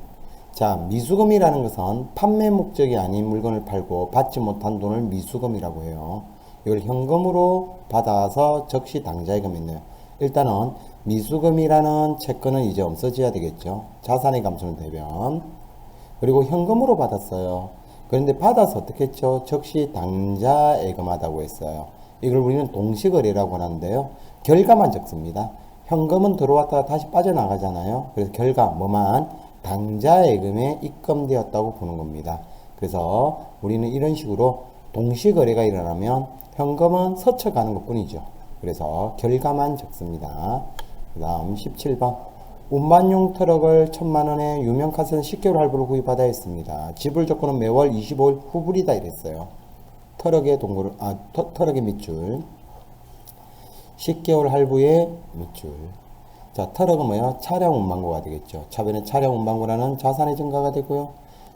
자, 미수금이라는 것은 판매 목적이 아닌 물건을 팔고 받지 못한 돈을 미수금이라고 해요. 이걸 현금으로 받아서 즉시 당자 예금했네요. 일단은 미수금이라는 채권은 이제 없어져야 되겠죠. 자산의 감소는 대변. 그리고 현금으로 받았어요. 그런데 받아서 어떻게 했죠? 즉시 당자 예금하다고 했어요. 이걸 우리는 동시거래라고 하는데요. 결과만 적습니다. 현금은 들어왔다가 다시 빠져나가잖아요. 그래서 결과 뭐만 당자 예금에 입금되었다고 보는 겁니다. 그래서 우리는 이런 식으로 동시거래가 일어나면 현금은 스쳐가는 것 뿐이죠. 그래서 결과만 적습니다. 그 다음 17번 운반용 트럭을 1,000만원에 유명카센 10개월 할부로 구입하다 했습니다. 지불 조건은 매월 25일 후불이다 이랬어요. 트럭의 트럭의 밑줄 10개월 할부의 밑줄. 자, 트럭은 뭐야? 차량 운반고가 되겠죠. 차변에 차량 운반고라는 자산의 증가가 되고요.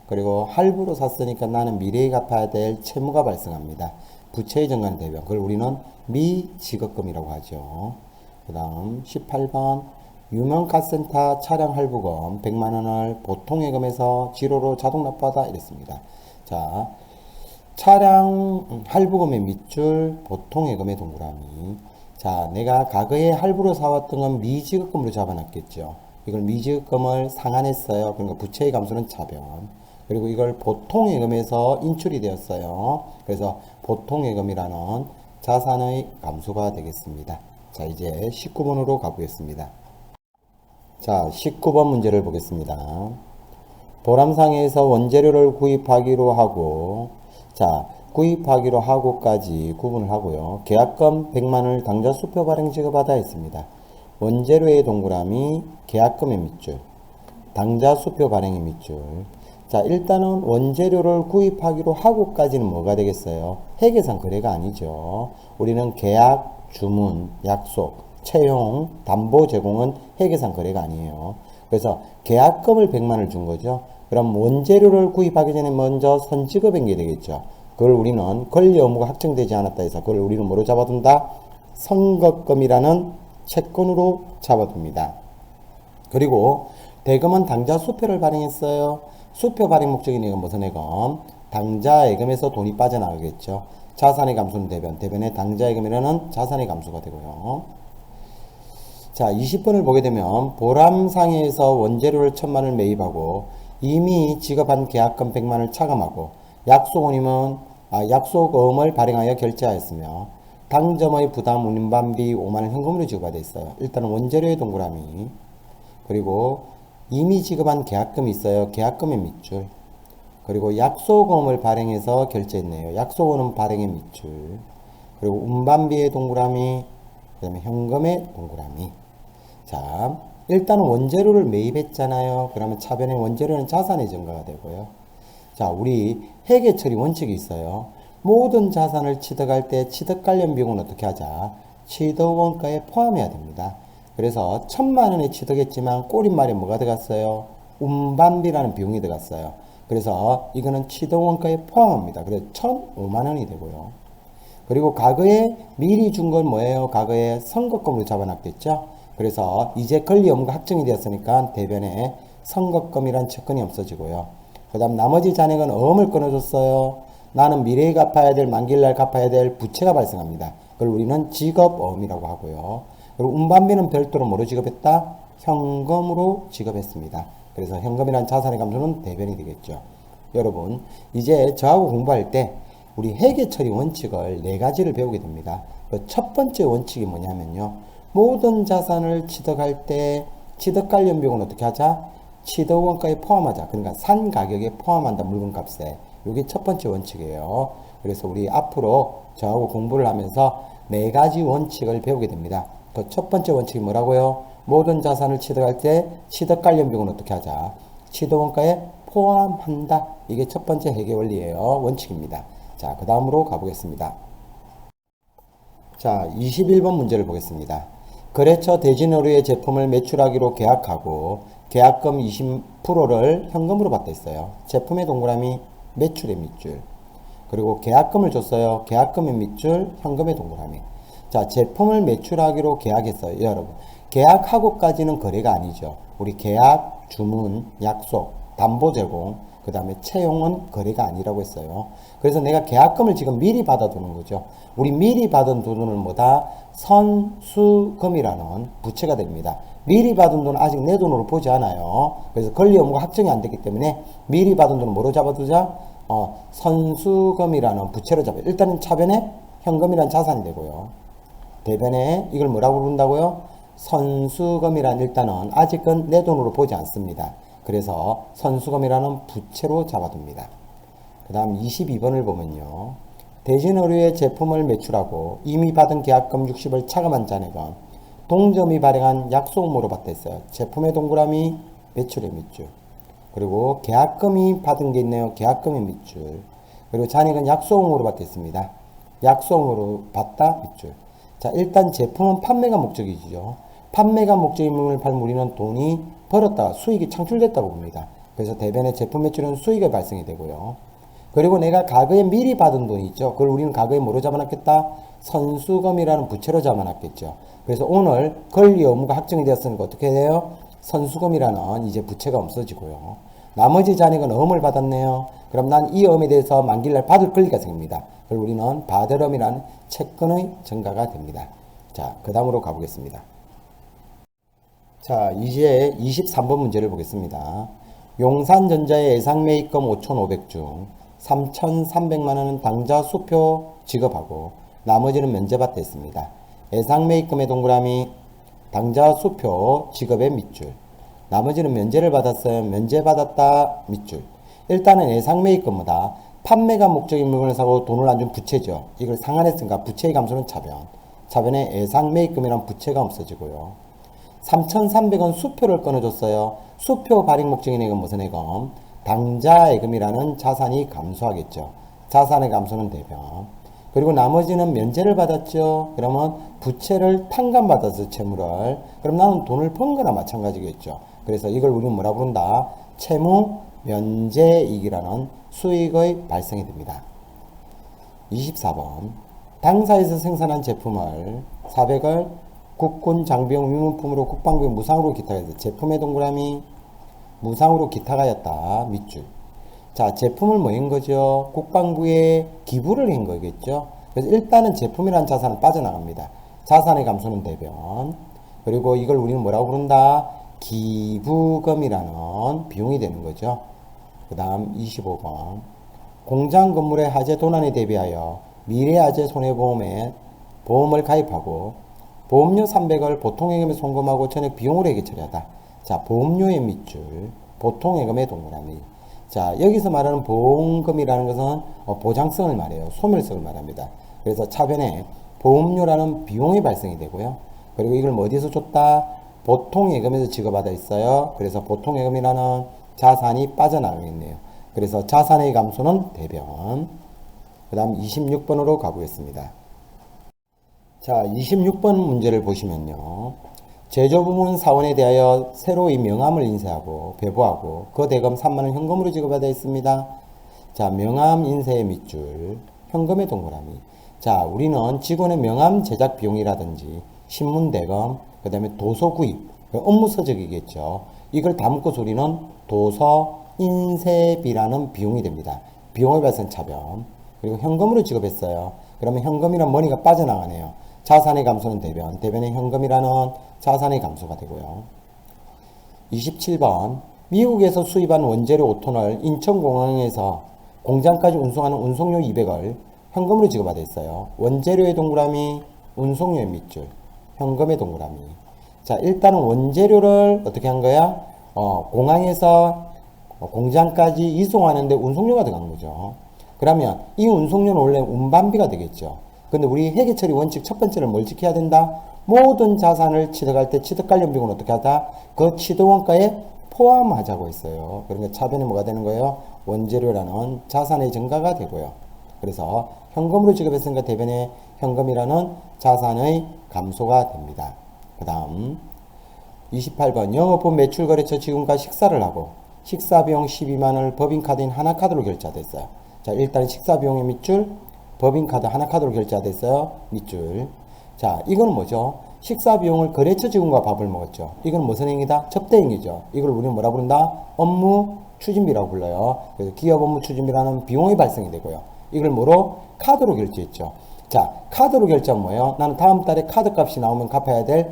그리고 할부로 샀으니까 나는 미래에 갚아야 될 채무가 발생합니다. 부채의 증가는 대변. 그걸 우리는 미지급금이라고 하죠. 그 다음 18번 유명카센터 차량 할부금 100만원을 보통예금에서 지로로 자동 납부하다 이랬습니다. 자, 차량 할부금의 밑줄, 보통예금의 동그라미. 자, 내가 과거에 할부로 사왔던 건 미지급금으로 잡아놨겠죠. 이걸 미지급금을 상환했어요. 그러니까 부채의 감소는 차변. 그리고 이걸 보통예금에서 인출이 되었어요. 그래서 보통예금이라는 자산의 감소가 되겠습니다. 자, 이제 19번으로 가보겠습니다. 자, 19번 문제를 보겠습니다. 보람상에서 원재료를 구입하기로 하고, 자, 구입하기로 하고까지 구분을 하고요. 계약금 100만원을 당좌 수표 발행 지급하다 했습니다. 원재료의 동그라미, 계약금의 밑줄, 당좌 수표 발행의 밑줄. 자, 일단은 원재료를 구입하기로 하고까지는 뭐가 되겠어요? 회계상 거래가 아니죠. 우리는 계약, 주문, 약속, 채용, 담보 제공은 회계상 거래가 아니에요. 그래서 계약금을 100만원을 준 거죠. 그럼 원재료를 구입하기 전에 먼저 선지급한 게 되겠죠. 그걸 우리는 권리 의무가 확정되지 않았다 해서 그걸 우리는 뭐로 잡아둔다? 선거금이라는 채권으로 잡아둡니다. 그리고 대금은 당좌 수표를 발행했어요. 수표 발행 목적이니까 무슨 예금? 당자예금에서 돈이 빠져나가겠죠. 자산의 감소는 대변, 대변의 당자예금이라는 자산의 감소가 되고요. 자, 20번을 보게 되면 보람상해에서 원재료를 1000만을 매입하고 이미 지급한 계약금 100만을 차감하고 약속금을 발행하여 결제하였으며 당점의 부담 운반비 5만을 현금으로 지급받아 있어요. 일단은 원재료의 동그라미, 그리고 이미 지급한 계약금이 있어요. 계약금의 밑줄, 그리고 약속금을 발행해서 결제했네요. 약속금은 발행의 밑줄, 그리고 운반비의 동그라미, 그 다음에 현금의 동그라미. 자, 일단은 원재료를 매입했잖아요. 그러면 차변의 원재료는 자산의 증가가 되고요. 자, 우리 회계처리 원칙이 있어요. 모든 자산을 취득할 때 취득 관련 비용은 어떻게 하자? 취득원가에 포함해야 됩니다. 그래서 1000만 원에 취득했지만 꼬릿말에 뭐가 들어갔어요? 운반비라는 비용이 들어갔어요. 그래서 이거는 취득원가에 포함합니다. 그래서 1005만 원이 되고요. 그리고 과거에 미리 준 건 뭐예요? 과거에 선거금으로 잡아놨겠죠? 그래서 이제 권리 의무가 확정이 되었으니까 대변에 선거금이란 채권이 없어지고요. 그 다음 나머지 잔액은 어음을 끊어줬어요. 나는 미래에 갚아야 될, 만기일날 갚아야 될 부채가 발생합니다. 그걸 우리는 직업어음이라고 하고요. 그리고 운반비는 별도로 뭐로 지급했다? 현금으로 지급했습니다. 그래서 현금이란 자산의 감소는 대변이 되겠죠. 여러분, 이제 저하고 공부할 때 우리 회계처리 원칙을 4가지를 배우게 됩니다. 그 첫 번째 원칙이 뭐냐면요. 모든 자산을 취득할 때 취득 관련 비용은 어떻게 하자? 취득원가에 포함하자. 그러니까 산 가격에 포함한다. 물건값에. 이게 첫 번째 원칙이에요. 그래서 우리 앞으로 저하고 공부를 하면서 4가지 원칙을 배우게 됩니다. 그 첫 번째 원칙이 뭐라고요? 모든 자산을 취득할 때 취득 관련 비용은 어떻게 하자? 취득원가에 포함한다. 이게 첫 번째 회계 원리예요. 원칙입니다. 자, 그 다음으로 가보겠습니다. 자, 21번 문제를 보겠습니다. 거래처 대진의료의 제품을 매출하기로 계약하고 계약금 20%를 현금으로 받다 있어요. 제품의 동그라미, 매출의 밑줄. 그리고 계약금을 줬어요. 계약금의 밑줄, 현금의 동그라미. 자, 제품을 매출하기로 계약했어요. 여러분, 계약하고까지는 거래가 아니죠. 우리 계약, 주문, 약속, 담보 제공, 그 다음에 채용은 거래가 아니라고 했어요. 그래서 내가 계약금을 지금 미리 받아두는 거죠. 우리 미리 받은 돈은 뭐다? 선수금이라는 부채가 됩니다. 미리 받은 돈은 아직 내 돈으로 보지 않아요. 그래서 권리 의무가 확정이 안 됐기 때문에 미리 받은 돈은 뭐로 잡아두자? 선수금이라는 부채로 잡아요. 일단은 차변에 현금이라는 자산이 되고요. 대변에 이걸 뭐라고 부른다고요? 선수금이란 일단은 아직은 내 돈으로 보지 않습니다. 그래서 선수금이라는 부채로 잡아둡니다. 그 다음 22번을 보면요. 대진의료의 제품을 매출하고 이미 받은 계약금 60을 차감한 잔액은 동점이 발행한 약속금으로 받다 있어요. 제품의 동그라미, 매출의 밑줄. 그리고 계약금이 받은 게 있네요. 계약금의 밑줄. 그리고 잔액은 약속금으로 받다 있습니다. 약속금으로 받다 밑줄. 자, 일단 제품은 판매가 목적이죠. 판매가 목적인 물건을 팔면 우리는 돈이 벌었다가 수익이 창출됐다고 봅니다. 그래서 대변의 제품 매출은 수익이 발생이 되고요. 그리고 내가 과거에 미리 받은 돈이 있죠. 그걸 우리는 과거에 뭐로 잡아놨겠다? 선수금이라는 부채로 잡아놨겠죠. 그래서 오늘 권리 의무가 확정이 되었으니까 어떻게 해요? 선수금이라는 이제 부채가 없어지고요. 나머지 잔액은 어음을 받았네요. 그럼 난 이 어음에 대해서 만기일날 받을 권리가 생깁니다. 그걸 우리는 받을 어음이라는 채권의 증가가 됩니다. 자, 그 다음으로 가보겠습니다. 자, 이제 23번 문제를 보겠습니다. 용산전자의 예상매입금 5,500 중 3,300만 원은 당좌 수표 지급하고 나머지는 면제받다 했습니다. 예상매입금의 동그라미, 당좌 수표 지급의 밑줄. 나머지는 면제를 받았어요. 면제받았다 밑줄. 일단은 예상매입금보다 판매가 목적인 물건을 사고 돈을 안 준 부채죠. 이걸 상환했으니까 부채의 감소는 차변. 차변에 예상매입금이란 부채가 없어지고요. 3,300원 수표를 끊어줬어요. 수표 발행 목적인 액은 무슨 액금? 당자예금이라는 자산이 감소하겠죠. 자산의 감소는 대변. 그리고 나머지는 면제를 받았죠. 그러면 부채를 탕감받아서 채무를. 그럼 나는 돈을 번 거나 마찬가지겠죠. 그래서 이걸 우리는 뭐라 부른다? 채무 면제이익이라는 수익의 발생이 됩니다. 24번. 당사에서 생산한 제품을 400을 국군 장비용 위문품으로 국방부에 무상으로 기탁하였다. 제품의 동그라미, 무상으로 기탁하였다. 밑줄. 자, 제품을 뭐 한 거죠? 국방부에 기부를 한 거겠죠? 그래서 일단은 제품이라는 자산은 빠져나갑니다. 자산의 감소는 대변. 그리고 이걸 우리는 뭐라고 부른다? 기부금이라는 비용이 되는 거죠. 그 다음 25번. 공장 건물의 화재 도난에 대비하여 미래화재 손해보험에 보험을 가입하고 보험료 300을 보통예금에 송금하고 전액 비용으로 회계 처리하다. 자, 보험료의 밑줄, 보통예금의 동그라미. 자, 여기서 말하는 보험금이라는 것은 보장성을 말해요. 소멸성을 말합니다. 그래서 차변에 보험료라는 비용이 발생이 되고요. 그리고 이걸 뭐 어디서 줬다? 보통예금에서 지급받아 있어요. 그래서 보통예금이라는 자산이 빠져나가겠네요. 그래서 자산의 감소는 대변. 그 다음 26번으로 가보겠습니다. 자, 26번 문제를 보시면요. 제조부문 사원에 대하여 새로 이 명함을 인쇄하고 배부하고 그 대금 3만원 현금으로 지급받아 있습니다. 자, 명함 인쇄의 밑줄, 현금의 동그라미. 자, 우리는 직원의 명함 제작 비용이라든지 신문 대금, 그 다음에 도서 구입, 업무 서적이겠죠. 이걸 담고서 우리는 도서 인쇄비라는 비용이 됩니다. 비용의 발생 차변. 그리고 현금으로 지급했어요. 그러면 현금이란 머니가 빠져나가네요. 자산의 감소는 대변, 대변의 현금이라는 자산의 감소가 되고요. 27번. 미국에서 수입한 원재료 5톤을 인천공항에서 공장까지 운송하는 운송료 200을 현금으로 지급받아 있어요. 원재료의 동그라미, 운송료의 밑줄, 현금의 동그라미. 자, 일단은 원재료를 어떻게 한 거야? 공항에서 공장까지 이송하는데 운송료가 들어간 거죠. 그러면 이 운송료는 원래 운반비가 되겠죠. 근데 우리 회계처리 원칙 첫 번째는 뭘 지켜야 된다? 모든 자산을 취득할 때 취득 관련 비용은 어떻게 하다? 그 취득원가에 포함하자고 했어요. 그러니까 차변이 뭐가 되는 거예요? 원재료라는 자산의 증가가 되고요. 그래서 현금으로 지급했으니까 대변에 현금이라는 자산의 감소가 됩니다. 그 다음 28번. 영업본 매출거래처 직원과 식사를 하고 식사비용 12만원을 법인카드인 하나카드로 결제됐어요. 자, 일단 식사비용의 밑줄, 법인카드 하나카드로 결제됐어요. 밑줄. 자, 이거는 뭐죠? 식사비용을 거래처 직원과 밥을 먹었죠. 이건 무슨 행위다? 접대행위죠. 이걸 우리는 뭐라 부른다? 업무 추진비라고 불러요. 그래서 기업 업무 추진비라는 비용이 발생이 되고요. 이걸 뭐로? 카드로 결제했죠. 자, 카드로 결제하면 뭐예요? 나는 다음 달에 카드 값이 나오면 갚아야 될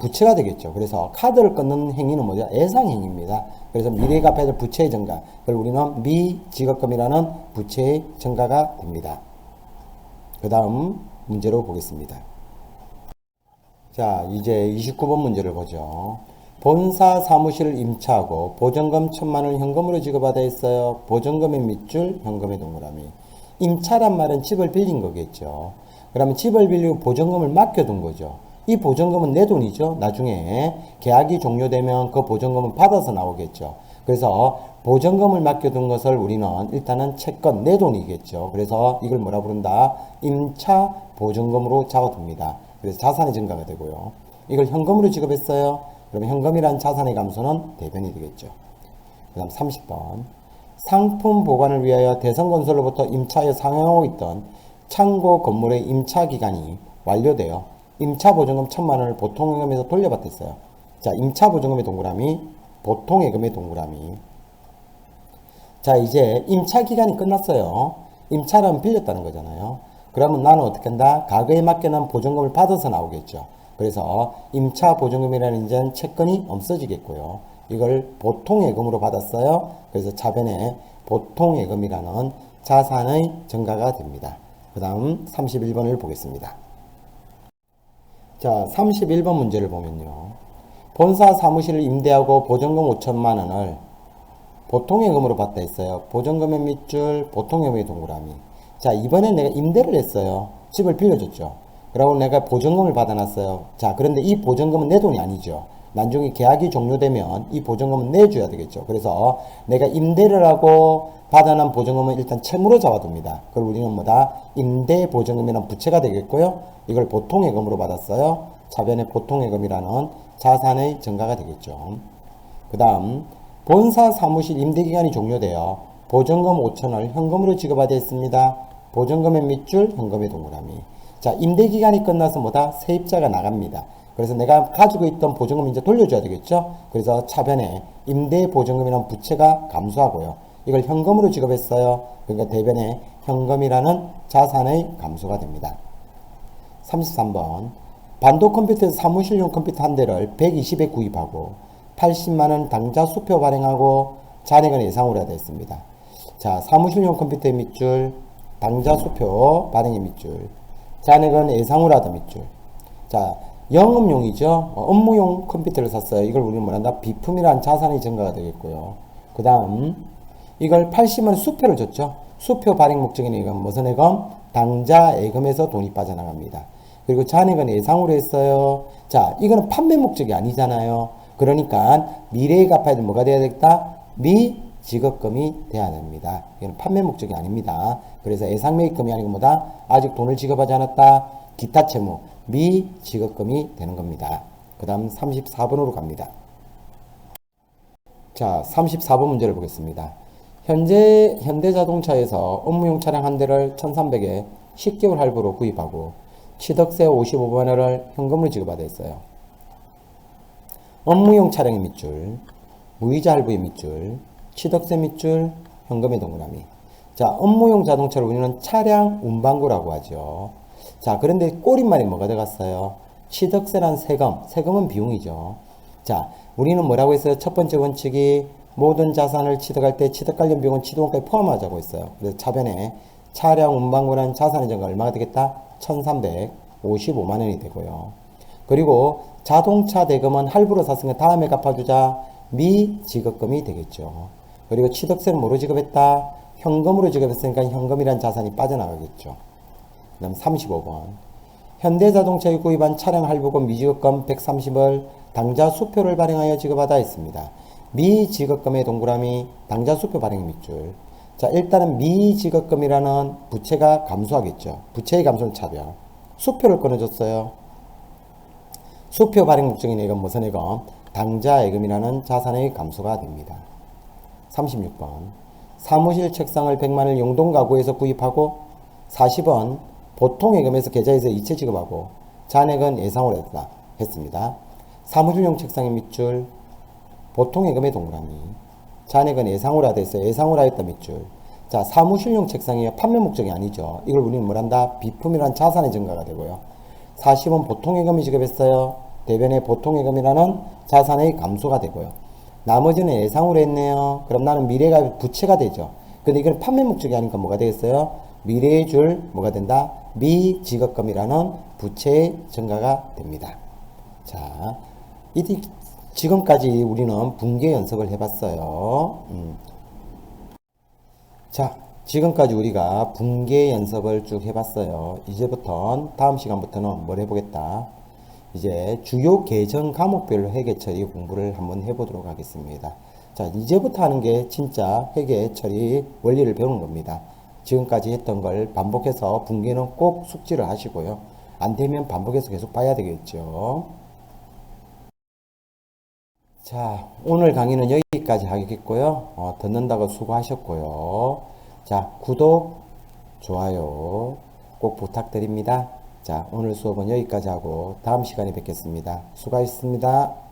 부채가 되겠죠. 그래서 카드를 끊는 행위는 뭐죠? 예상행위입니다. 그래서 미래에 갚아야 될 부채의 증가. 그걸 우리는 미지급금이라는 부채의 증가가 됩니다. 그 다음 문제로 보겠습니다. 자, 이제 29번 문제를 보죠. 본사 사무실을 임차하고 보증금 1,000만원을 현금으로 지급받아 있어요. 보증금의 밑줄, 현금의 동그라미. 임차란 말은 집을 빌린 거겠죠. 그러면 집을 빌리고 보증금을 맡겨둔 거죠. 이 보증금은 내 돈이죠. 나중에 계약이 종료되면 그 보증금은 받아서 나오겠죠. 그래서 보증금을 맡겨둔 것을 우리는 일단은 채권, 내 돈이겠죠. 그래서 이걸 뭐라 부른다? 임차 보증금으로 잡아둡니다. 그래서 자산의 증가가 되고요. 이걸 현금으로 지급했어요. 그러면 현금이란 자산의 감소는 대변이 되겠죠. 그 다음 30번. 상품 보관을 위하여 대성건설로부터 임차에 상영하고 있던 창고 건물의 임차 기간이 완료되어 임차 보증금 1,000만원을 보통예금에서 돌려받았어요. 자, 임차 보증금의 동그라미, 보통예금의 동그라미. 자, 이제 임차 기간이 끝났어요. 임차라면 빌렸다는 거잖아요. 그러면 나는 어떻게 한다? 과거에 맡겨놓은 보증금을 받아서 나오겠죠. 그래서 임차 보증금이라는 이제는 채권이 없어지겠고요. 이걸 보통예금으로 받았어요. 그래서 차변에 보통예금이라는 자산의 증가가 됩니다. 그 다음 31번을 보겠습니다. 자, 31번 문제를 보면요. 본사 사무실을 임대하고 보증금 5천만원을 보통예금으로 받다 했어요. 보증금의 밑줄, 보통예금의 동그라미. 자, 이번에 내가 임대를 했어요. 집을 빌려줬죠. 그리고 내가 보증금을 받아놨어요. 자, 그런데 이 보증금은 내 돈이 아니죠. 나중에 계약이 종료되면 이 보증금은 내줘야 되겠죠. 그래서 내가 임대를 하고 받아난 보증금은 일단 채무로 잡아둡니다. 그걸 우리는 뭐다? 임대 보증금이라는 부채가 되겠고요. 이걸 보통예금으로 받았어요. 차변에 보통예금이라는 자산의 증가가 되겠죠. 그 다음 본사 사무실 임대기간이 종료되어 보증금 5천원을 현금으로 지급받아 있습니다. 보증금의 밑줄, 현금의 동그라미. 자, 임대기간이 끝나서 뭐다? 세입자가 나갑니다. 그래서 내가 가지고 있던 보증금 이제 돌려줘야 되겠죠. 그래서 차변에 임대 보증금이라는 부채가 감소하고요. 이걸 현금으로 지급했어요. 그러니까 대변에 현금이라는 자산의 감소가 됩니다. 33번 반도 컴퓨터에서 사무실용 컴퓨터 한 대를 120에 구입하고 80만원 당좌 수표 발행하고 잔액은 예상으로 해야 되겠습니다. 자, 사무실용 컴퓨터의 밑줄, 당좌 수표 발행의 밑줄, 잔액은 예상으로 하다 밑줄. 자, 영업용이죠. 업무용 컴퓨터를 샀어요. 이걸 우리는 뭐란다? 비품이란 자산의 증가가 되겠고요. 그 다음 이걸 80만 수표를 줬죠. 수표 발행 목적인 예금, 무슨 예금? 당좌 예금에서 돈이 빠져나갑니다. 그리고 잔액은 예상으로 했어요. 자, 이거는 판매 목적이 아니잖아요. 그러니까 미래에 갚아야 될 뭐가 돼야 되겠다? 미지급금이 돼야 됩니다. 이거는 판매 목적이 아닙니다. 그래서 예상매입금이 아니고 뭐다? 아직 돈을 지급하지 않았다. 기타 채무, 미지급금이 되는 겁니다. 그 다음 34번으로 갑니다. 자, 34번 문제를 보겠습니다. 현대자동차에서 업무용 차량 한 대를 1,300에 10개월 할부로 구입하고 취득세 55만 원을 현금으로 지급받아 있어요. 업무용 차량의 밑줄, 무이자 할부의 밑줄, 취득세 밑줄, 현금의 동그라미. 자, 업무용 자동차를 우리는 차량 운반구라고 하죠. 자, 그런데 꼬릿말이 뭐가 들어갔어요? 취득세란 세금은 비용이죠. 자, 우리는 뭐라고 했어요? 첫 번째 원칙이 모든 자산을 취득할 때 취득 관련 비용은 취득원가에 포함하자고 했어요. 그래서 차변에 차량 운반구라는 자산의 증가 얼마가 되겠다? 1,355만 원이 되고요. 그리고 자동차 대금은 할부로 샀으니까 다음에 갚아주자 미지급금이 되겠죠. 그리고 취득세는 뭐로 지급했다? 현금으로 지급했으니까 현금이란 자산이 빠져나가겠죠. 그 다음 35번 현대자동차에 구입한 차량 할부금 미지급금 130을 당좌 수표를 발행하여 지급하다 했습니다. 미지급금의 동그라미 당좌 수표 발행 밑줄. 자, 일단은 미지급금이라는 부채가 감소하겠죠. 부채의 감소는 차별. 수표를 끊어줬어요. 수표 발행 목적인 예금 무슨 예금? 당좌 예금이라는 자산의 감소가 됩니다. 36번 사무실 책상을 100만을 용돈 가구에서 구입하고 40원 보통 예금에서 계좌에서 이체 지급하고 잔액은 예상으로 했습니다. 사무실용 책상의 밑줄, 보통 예금의 동그라미, 잔액은 예상으로 하다 했어요. 예상으로 하였다 밑줄. 자, 사무실용 책상이요. 판매 목적이 아니죠. 이걸 우리는 뭐란다? 비품이란 자산의 증가가 되고요. 40원 보통 예금이 지급했어요. 대변에 보통 예금이라는 자산의 감소가 되고요. 나머지는 예상으로 했네요. 그럼 나는 미래가 부채가 되죠. 근데 이건 판매 목적이 아니니까 뭐가 되겠어요? 미래의 줄 뭐가 된다? 미지급금이라는 부채의 증가가 됩니다. 자, 지금까지 우리는 분계 연습을 해봤어요. 자, 지금까지 우리가 분계 연습을 쭉 해봤어요. 이제부터 다음 시간부터는 뭘 해보겠다? 이제 주요 계정 과목별로 회계 처리 공부를 한번 해보도록 하겠습니다. 자, 이제부터 하는 게 진짜 회계 처리 원리를 배우는 겁니다. 지금까지 했던 걸 반복해서 분계는 꼭 숙지를 하시고요. 안 되면 반복해서 계속 봐야 되겠죠. 자, 오늘 강의는 여기까지 하겠고요. 듣는다고 수고하셨고요. 자, 구독, 좋아요 꼭 부탁드립니다. 자, 오늘 수업은 여기까지 하고 다음 시간에 뵙겠습니다. 수고하셨습니다.